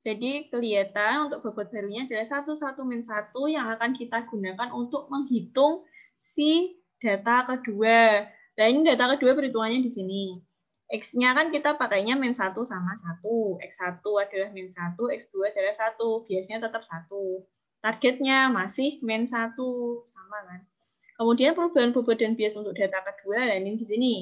Speaker 1: jadi kelihatan untuk bobot barunya adalah 1 -1 yang akan kita gunakan untuk menghitung si data kedua. Nah, ini data kedua perhitungannya di sini. X-nya kan kita pakainya -1 sama 1. X1 adalah -1, X2 adalah 1. Biasanya tetap 1. Targetnya masih -1. Sama kan? Kemudian perubahan bobot dan bias untuk data kedua, nah ini di sini.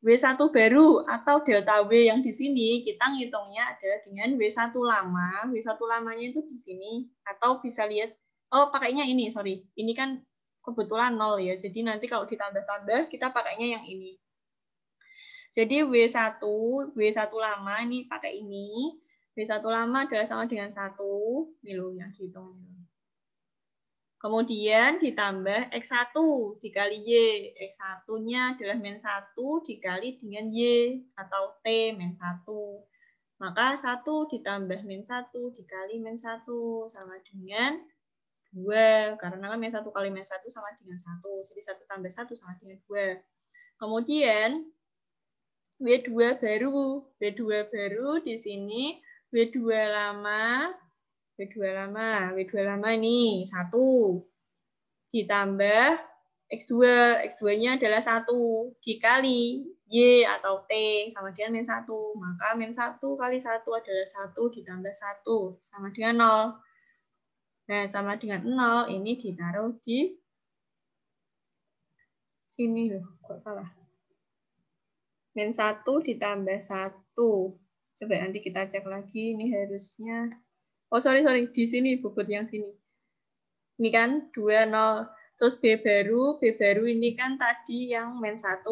Speaker 1: W1 baru atau delta W yang di sini, kita ngitungnya adalah dengan W1 lama. W1 lamanya itu di sini. Atau bisa lihat, oh pakainya ini, sorry. Ini kan kebetulan 0 ya. Jadi nanti kalau ditambah-tambah, kita pakainya yang ini. Jadi W1 lama ini pakai ini. W1 lama adalah sama dengan 1. Ini loh yang dihitung. Kemudian ditambah X1 dikali Y. X1-nya adalah -1 dikali dengan Y atau T -1. Maka 1 ditambah -1 dikali -1 sama dengan 2. Karena kan -1 kali -1 sama dengan 1. Jadi 1 tambah 1 sama dengan 2. Kemudian W2 baru. W2 baru di sini W2 lama ini 1 ditambah X2. X2-nya adalah 1 dikali Y atau T sama dengan -1. Maka -1 kali 1 adalah 1 ditambah 1 sama dengan 0. Nah, sama dengan 0 ini ditaruh di sini loh, kok salah. -1 ditambah 1. Coba nanti kita cek lagi, ini harusnya. Oh, sorry. Di sini, bobot yang sini. Ini kan 2, 0. Terus B baru ini kan tadi yang min 1.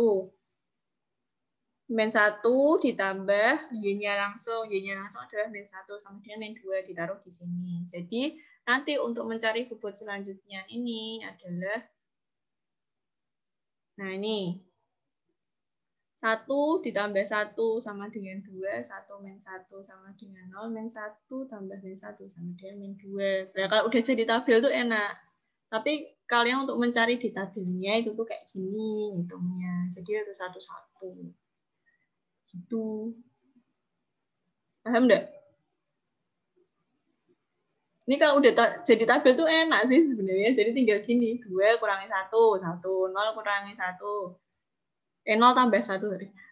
Speaker 1: Min 1 ditambah Y-nya langsung adalah min 1 sama dengan min 2 ditaruh di sini. Jadi nanti untuk mencari bobot selanjutnya ini adalah, nah ini 1 ditambah 1 sama dengan 2, 1 min 1 sama dengan 0, min 1 tambah min 1 sama dengan min 2. Nah, kalau udah jadi tabel tuh enak. Tapi kalian untuk mencari di tabelnya itu tuh kayak gini hitungnya. Jadi harus satu-satu. Gitu. Paham enggak? Ini kalau udah jadi tabel tuh enak sih sebenarnya. Jadi tinggal gini, 2 kurangi 1, 0 kurangi 1. 0 tambah 1,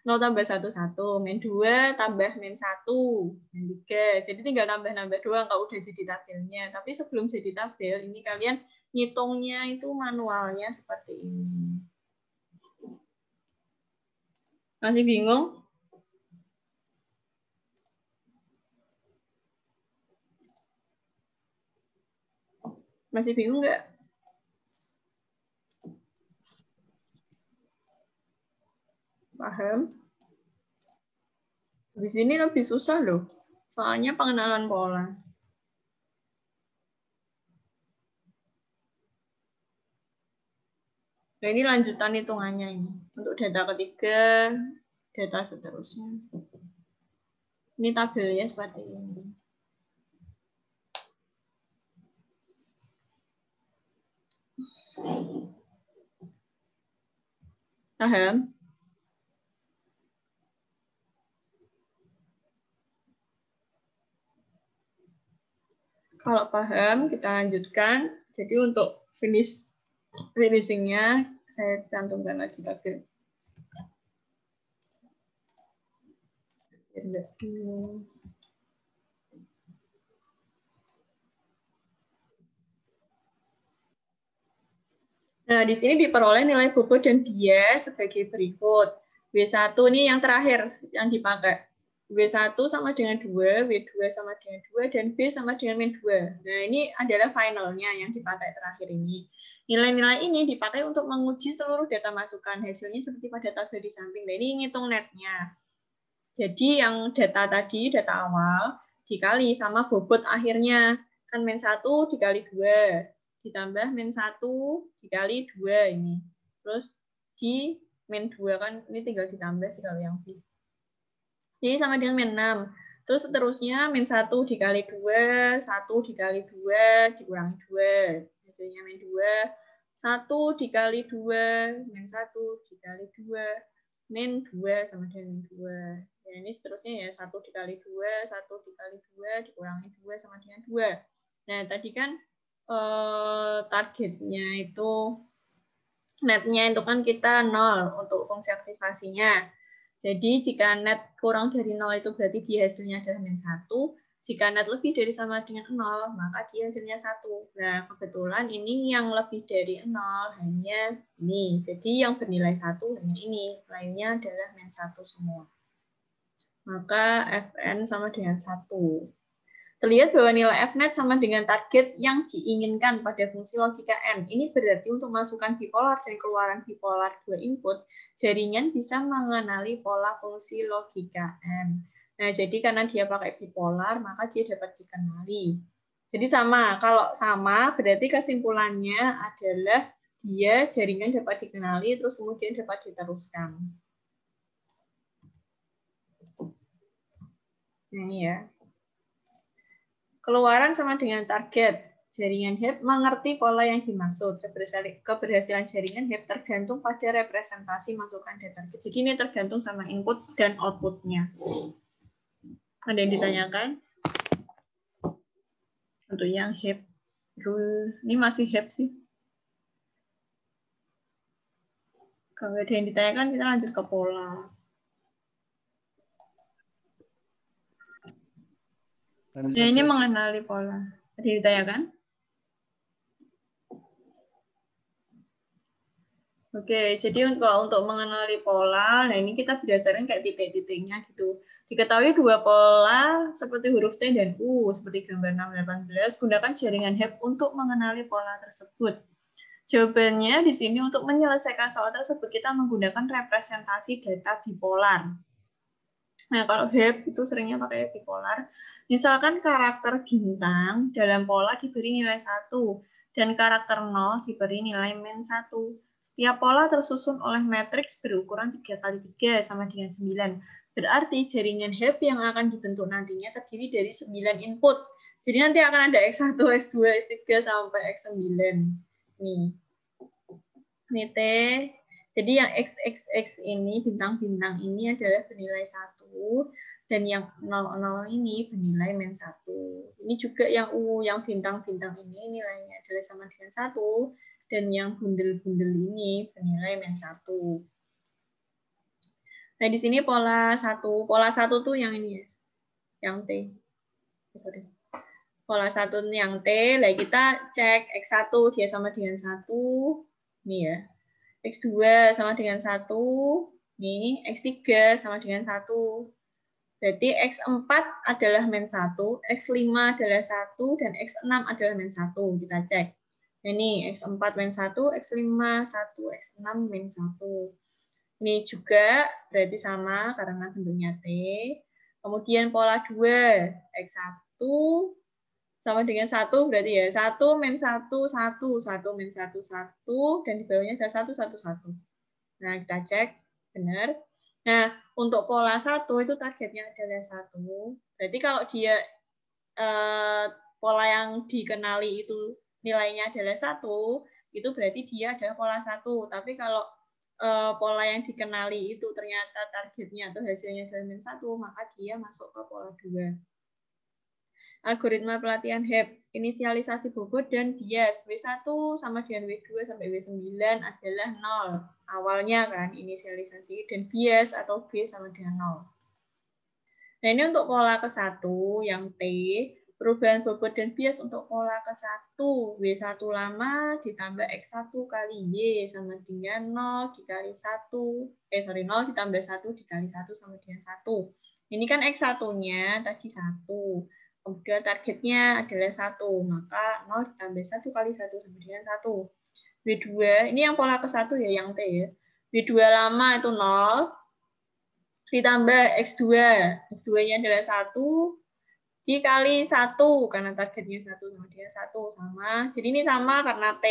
Speaker 1: 0 tambah 1, 1. Min 2 tambah min 1, min 3. Jadi tinggal nambah-nambah doang kalau udah jadi tabelnya. Tapi sebelum jadi tabel, ini kalian ngitungnya itu manualnya seperti ini. Masih bingung? Masih bingung nggak? Paham? Di sini lebih susah loh. Soalnya pengenalan pola. Nah, ini lanjutan hitungannya ini. Untuk data ketiga, data seterusnya. Ini tabelnya seperti ini. Paham? Kalau paham, kita lanjutkan. Jadi untuk finishingnya, saya cantumkan lagi tabel. Nah, di sini diperoleh nilai bobot dan bias sebagai berikut. W1 ini yang terakhir yang dipakai. W1 sama dengan 2, W2 sama dengan 2, dan B sama dengan min 2. Nah, ini adalah finalnya yang dipakai terakhir ini. Nilai-nilai ini dipakai untuk menguji seluruh data masukan. Hasilnya seperti pada tabel di samping. Nah, ini ngitung netnya. Jadi yang data tadi, data awal, dikali sama bobot akhirnya. Kan min 1 dikali 2. Ditambah min 1 dikali 2 ini. Terus di min 2 kan ini tinggal ditambah sih kalau yang B. Jadi sama dengan min 6. Terus seterusnya min 1 dikali 2, 1 dikali 2 dikurangi 2. Hasilnya min 2. 1 dikali 2, min 1 dikali 2, min 2 sama dengan min 2. Ya, ini seterusnya ya 1 dikali 2, 1 dikali 2 dikurangi 2 sama dengan 2. Nah, tadi kan targetnya itu netnya itu kan kita 0 untuk fungsi aktivasinya. Jadi jika net kurang dari 0 itu berarti di hasilnya adalah min 1. Jika net lebih dari sama dengan 0, maka di hasilnya 1. Nah, kebetulan ini yang lebih dari 0 hanya ini. Jadi yang bernilai 1 hanya ini. Lainnya adalah min 1 semua. Maka Fn sama dengan 1. Terlihat bahwa nilai Fnet sama dengan target yang diinginkan pada fungsi logika N. Ini berarti untuk masukkan bipolar dan keluaran bipolar 2 input, jaringan bisa mengenali pola fungsi logika N. Nah, jadi karena dia pakai bipolar, maka dia dapat dikenali. Jadi sama, kalau sama berarti kesimpulannya adalah dia jaringan dapat dikenali, terus kemudian dapat diteruskan. Nah, ini ya. Keluaran sama dengan target. Jaringan HEP mengerti pola yang dimaksud. Keberhasilan jaringan HEP tergantung pada representasi masukan data. Jadi ini tergantung sama input dan outputnya. Ada yang ditanyakan? Untuk yang HEP rule, ini masih HEP sih. Kalau ada yang ditanyakan, kita lanjut ke pola. Ya, ini mengenali pola. Ada yang ditanyakan? Oke, jadi untuk mengenali pola, nah ini kita berdasarkan kayak titik-titiknya gitu. Diketahui dua pola seperti huruf T dan U, seperti gambar 618, gunakan jaringan HEP untuk mengenali pola tersebut. Jawabannya di sini untuk menyelesaikan soal tersebut kita menggunakan representasi data bipolar. Nah, kalau HEP itu seringnya pakai bipolar. Misalkan karakter bintang dalam pola diberi nilai 1 dan karakter 0 diberi nilai -1. Setiap pola tersusun oleh matriks berukuran 3 kali 3 sama dengan 9. Berarti jaringan HEP yang akan dibentuk nantinya terdiri dari 9 input. Jadi nanti akan ada X1, X2, X3 sampai X9. Nih. Ini T. Jadi yang XXX ini, bintang-bintang ini adalah bernilai 1, dan yang 00 ini bernilai -1. Ini juga yang U, yang bintang-bintang ini nilainya adalah sama dengan 1, dan yang bundel-bundel ini bernilai -1. Nah, di sini pola 1. Pola 1 tuh yang ini ya, yang T. Sorry. Pola 1 yang T, lah kita cek X1 dia sama dengan 1. Ini ya. X2 sama dengan 1, nih X3 sama dengan 1. Berarti X4 adalah -1, X5 adalah 1, dan X6 adalah -1. Kita cek. Nah, ini X4 -1, X5 1, X6 -1. Ini juga berarti sama karena bentuknya T. Kemudian pola 2, X1 sama dengan 1 berarti ya 1 -1 1 1 -1 1 dan di bawahnya ada 1 1 1. Nah, kita cek benar. Nah, untuk pola 1 itu targetnya adalah 1. Berarti kalau dia pola yang dikenali itu nilainya adalah 1, itu berarti dia adalah pola 1. Tapi kalau pola yang dikenali itu ternyata targetnya atau hasilnya adalah -1, maka dia masuk ke pola 2. Algoritma pelatihan HEP, inisialisasi bobot dan bias. W1 sama dengan W2 sampai W9 adalah 0. Awalnya kan, inisialisasi. Dan bias atau B sama dengan 0. Nah, ini untuk pola ke-1 yang T. Perubahan bobot dan bias untuk pola ke-1. W1 lama ditambah X1 kali Y sama dengan 0 dikali 1. 0 ditambah 1 dikali 1 sama dengan 1. Ini kan X1-nya tadi 1. Kemudian targetnya adalah 1, maka 0 ditambah 1 kali 1 sama dengan 1. W2, ini yang pola ke-1 ya, yang T ya. W2 lama itu 0, ditambah X2. X2-nya adalah 1, dikali 1, karena targetnya 1 sama dengan 1, sama. Jadi ini sama karena T.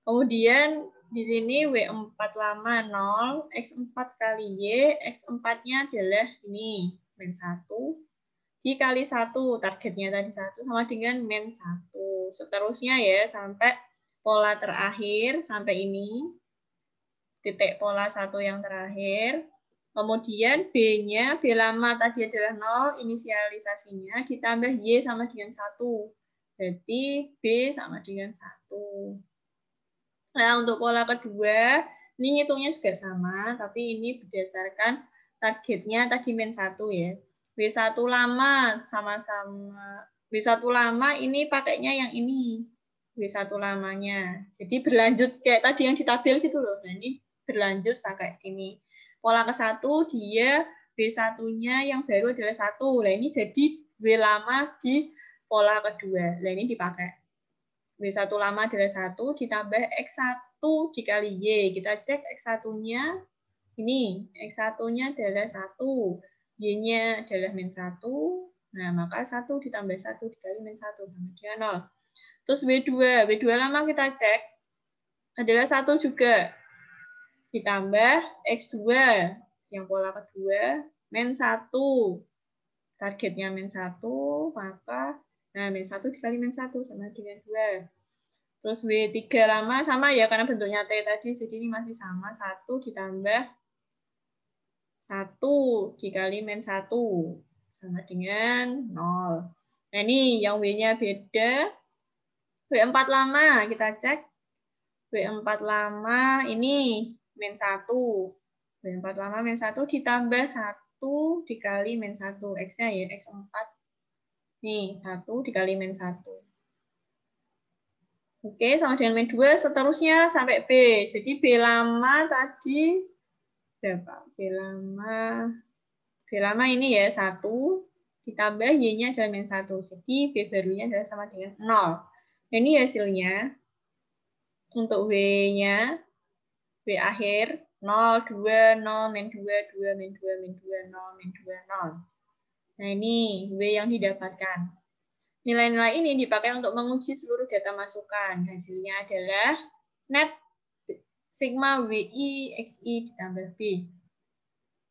Speaker 1: Kemudian di sini W4 lama 0, X4 kali Y, X4-nya adalah ini, -1. Dikali 1, targetnya tadi 1 sama dengan -1. Seterusnya ya, sampai pola terakhir, sampai ini, titik pola 1 yang terakhir. Kemudian B-nya, B lama tadi adalah 0, inisialisasinya, ditambah Y sama dengan 1. Berarti B sama dengan 1. Nah, untuk pola kedua, ini ngitungnya juga sama, tapi ini berdasarkan targetnya tadi -1 ya. W1 lama sama-sama. W1 lama ini pakainya yang ini. W1 lamanya. Jadi berlanjut kayak tadi yang di tabel gitu loh. Nah, ini berlanjut pakai ini. Pola ke-1 dia W1-nya yang baru adalah 1. Nah, ini jadi W lama di pola kedua. Nah, ini dipakai. W1 lama adalah 1 ditambah X1 dikali Y. Kita cek X1-nya. Ini X1-nya adalah 1. Y-nya adalah -1, nah maka 1 ditambah 1 dikali -1 sama dengan 0. Terus W2 lama kita cek adalah 1 juga. Ditambah X2, yang pola kedua, -1. Targetnya -1, maka nah -1 dikali -1 sama dengan 2. Terus W3 lama sama ya, karena bentuknya T tadi, jadi ini masih sama, 1 ditambah 1 dikali -1 sama dengan 0. Nah, ini yang W-nya beda. W4 lama, kita cek. W4 lama ini -1. W4 lama -1 ditambah 1 dikali -1. X-nya ya, X4. Nih, 1 dikali -1. Oke, sama dengan -2. Seterusnya sampai B. Jadi B lama tadi berapa? B lama ini ya 1 ditambah Y-nya adalah -1. Jadi B barunya adalah sama dengan 0. Nah, ini hasilnya. Untuk W-nya, W akhir, 0, 2, 0, min 2, 2, min 2, min 2, 0, min 2, 0. Nah, ini W yang didapatkan. Nilai-nilai ini dipakai untuk menguji seluruh data masukan. Hasilnya adalah net sigma WI XI ditambah B.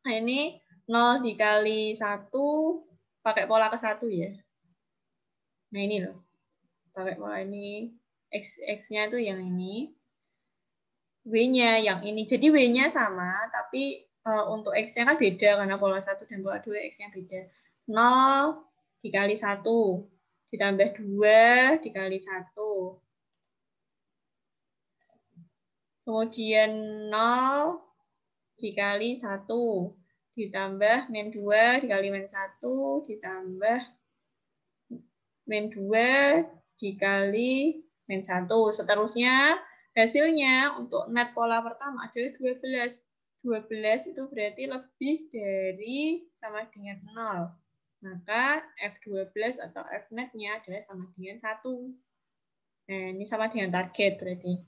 Speaker 1: Nah, ini 0 dikali 1, pakai pola ke 1 ya. Nah, ini loh. Pakai pola ini. X-nya itu yang ini. W-nya yang ini. Jadi W-nya sama, tapi untuk X-nya kan beda, karena pola 1 dan pola 2 X-nya beda. 0 dikali 1, ditambah 2 dikali 1. Kemudian 0 dikali 1, ditambah min 2 dikali min 1, ditambah min 2 dikali min 1. Seterusnya, hasilnya untuk net pola pertama adalah 12. 12 itu berarti lebih dari sama dengan 0. Maka F12 atau F-net-nya adalah sama dengan 1. Nah, ini sama dengan target berarti.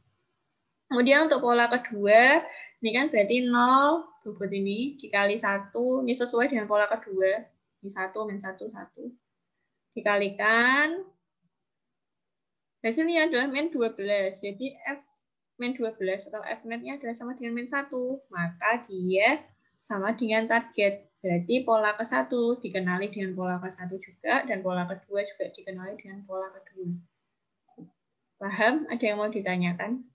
Speaker 1: Kemudian untuk pola kedua, ini kan berarti 0 bobot ini dikali 1. Ini sesuai dengan pola kedua. Ini 1, min 1, 1. Dikalikan. Hasilnya adalah min 12. Jadi F min 12 atau F-net-nya adalah sama dengan min 1. Maka dia sama dengan target. Berarti pola ke-1 dikenali dengan pola ke-1 juga, dan pola kedua juga dikenali dengan pola kedua. Paham? Ada yang mau ditanyakan?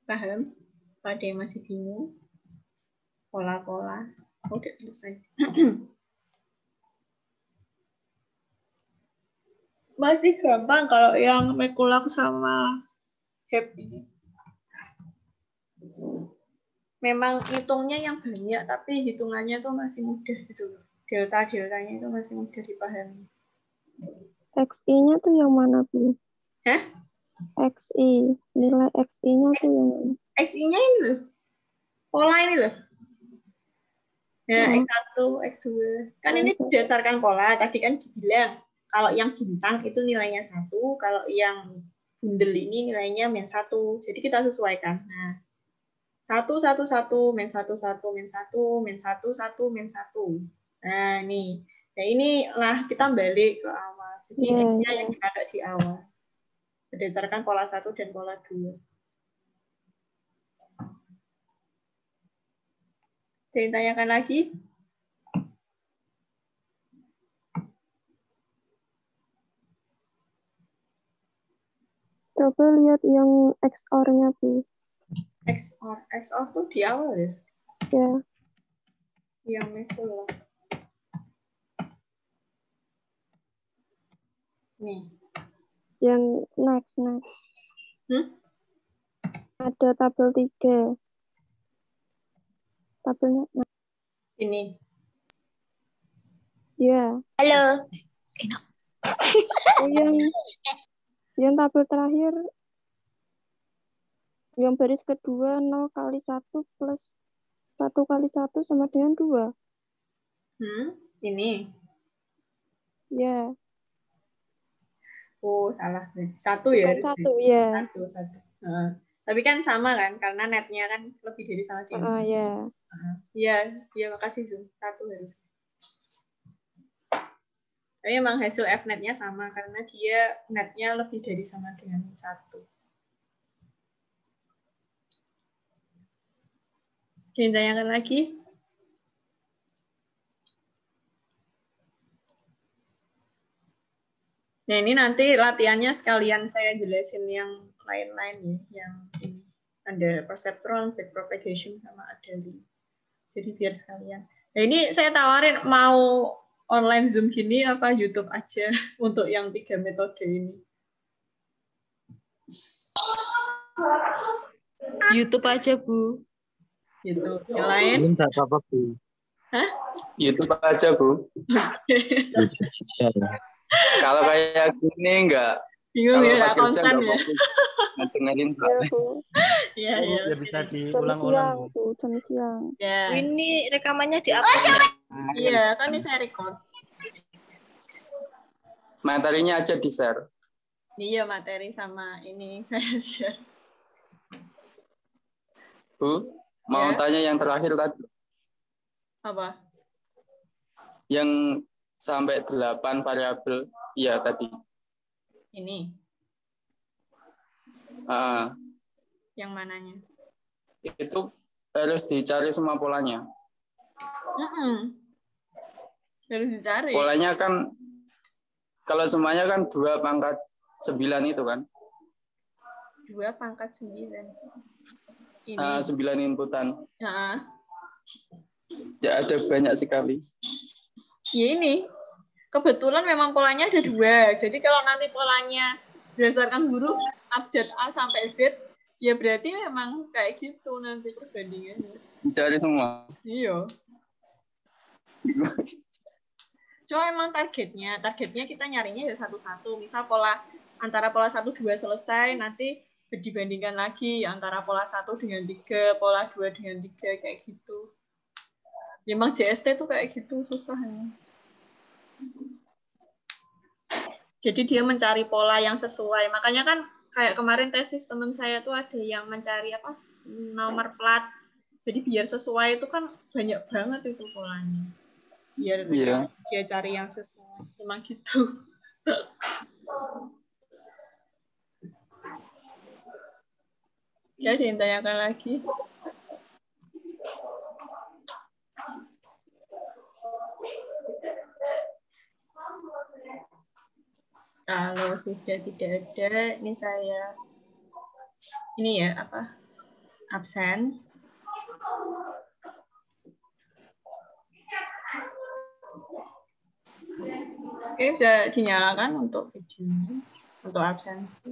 Speaker 1: Paham? Ada yang masih bingung? Pola-pola. Udah selesai. Masih gampang kalau yang Mekulak sama HEP ini. Memang hitungnya yang banyak, tapi hitungannya tuh masih mudah gitu loh. Delta-deltanya itu masih mudah dipahami.
Speaker 2: XI-nya tuh yang mana, Bu?
Speaker 1: Hah?
Speaker 2: XI. Nilai XI-nya tuh yang mana?
Speaker 1: XI-nya ini loh. Pola ini loh. Nah, X1, X2. Kan ini berdasarkan pola. Tadi kan dibilang, kalau yang bintang itu nilainya 1, kalau yang bundel ini nilainya min 1. Jadi kita sesuaikan. Nah, 1, 1, 1, min 1, 1, min 1, min 1, 1, min 1. Nah, ini. Nah, inilah kita balik ke awal. Jadi X-nya yang dipakai di awal. Berdasarkan pola 1 dan pola 2. Ditanyakan lagi?
Speaker 2: Coba lihat yang XOR-nya, Bu.
Speaker 1: XOR tuh di awal ya?
Speaker 2: Ya.
Speaker 1: Yang Mekulak. Nih.
Speaker 2: Yang next. Ada tabel 3. Tabelnya
Speaker 1: Ini.
Speaker 2: Ya.
Speaker 3: Halo.
Speaker 2: Oh, yang tabel terakhir, yang baris kedua 0 kali 1 plus 1 kali 1 sama dengan 2.
Speaker 1: Ini.
Speaker 2: Ya.
Speaker 1: Oh, salah. 1 ya?
Speaker 2: Bukan 1, ya.
Speaker 1: 1. Tapi kan sama kan, karena netnya kan lebih dari sama dengan.
Speaker 2: Ya.
Speaker 1: Iya, makasih Zoom. 1 harus. Tapi memang hasil F-netnya sama, karena dia netnya lebih dari sama dengan 1. Ditanyakan lagi? Nah, ini nanti latihannya sekalian saya jelasin yang lain-lain ya, yang ini. Ada perceptron, backpropagation, sama ada link. Jadi biar sekalian. Nah, ini saya tawarin mau online Zoom gini apa YouTube aja untuk yang 3 metode ini.
Speaker 3: YouTube aja, Bu.
Speaker 1: YouTube. Yang lain?
Speaker 4: Enggak apa-apa, Bu.
Speaker 1: Hah?
Speaker 4: YouTube aja, Bu. Kalau kayak gini enggak.
Speaker 1: Bingung ya,
Speaker 4: pas kerja
Speaker 1: konten
Speaker 4: enggak
Speaker 1: ya.
Speaker 4: fokus dengerin
Speaker 1: Iya, iya.
Speaker 5: Ya bisa diulang-ulang, Bu.
Speaker 2: Jam siang.
Speaker 1: Ya.
Speaker 3: Ini rekamannya dihapus.
Speaker 1: Iya, kan ini saya record.
Speaker 4: Materinya aja di-share.
Speaker 1: Iya, materi sama ini saya share.
Speaker 4: Bu, mau
Speaker 1: Ya.
Speaker 4: tanya yang terakhir tadi.
Speaker 1: Apa?
Speaker 4: Yang sampai 8 variabel. Iya, tadi.
Speaker 1: Ini.
Speaker 4: Ah,
Speaker 1: Yang mananya?
Speaker 4: itu harus dicari semua polanya.
Speaker 1: Harus dicari.
Speaker 4: Polanya kan, kalau semuanya kan 2/9 itu kan.
Speaker 1: 2/9. Ini.
Speaker 4: 9 inputan.
Speaker 1: Nah,
Speaker 4: Ya ada banyak sekali.
Speaker 1: ya ini. Kebetulan memang polanya ada 2. Jadi kalau nanti polanya berdasarkan huruf abjad A sampai Z, ya berarti memang kayak gitu nanti perbandingannya.
Speaker 4: Dicari semua.
Speaker 1: Iya. Cuma emang targetnya kita nyarinya ya satu-satu. Misal antara pola 1, 2 selesai, nanti dibandingkan lagi antara pola 1 dengan 3, pola 2 dengan 3, kayak gitu. Memang JST tuh kayak gitu susahnya. Jadi dia mencari pola yang sesuai. Makanya kan kayak kemarin tesis teman saya tuh ada yang mencari nomor plat. Jadi biar sesuai itu kan banyak banget itu polanya. Biar dia cari yang sesuai. Memang gitu. Ya, ada yang tanyakan lagi? Kalau sudah tidak ada, ini saya absen. Oke, bisa dinyalakan untuk videonya, untuk absensi.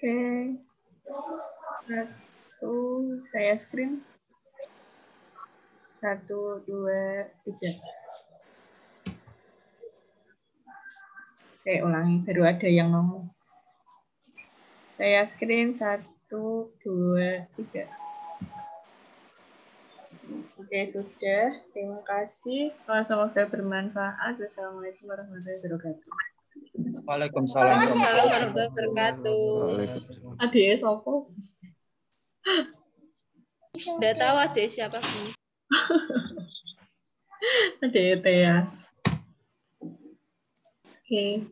Speaker 1: Oke, 1, saya screen. 1, 2, 3. Saya ulangi, baru ada yang ngomong. Saya screen 1, 2, 3. Oke, sudah. Terima kasih. Semoga bermanfaat. Wassalamualaikum warahmatullahi wabarakatuh.
Speaker 5: Waalaikumsalam
Speaker 3: warahmatullahi wabarakatuh.
Speaker 1: Adek sopo?
Speaker 3: Udah tahu adek siapa Bu?
Speaker 1: Adek ya. Oke.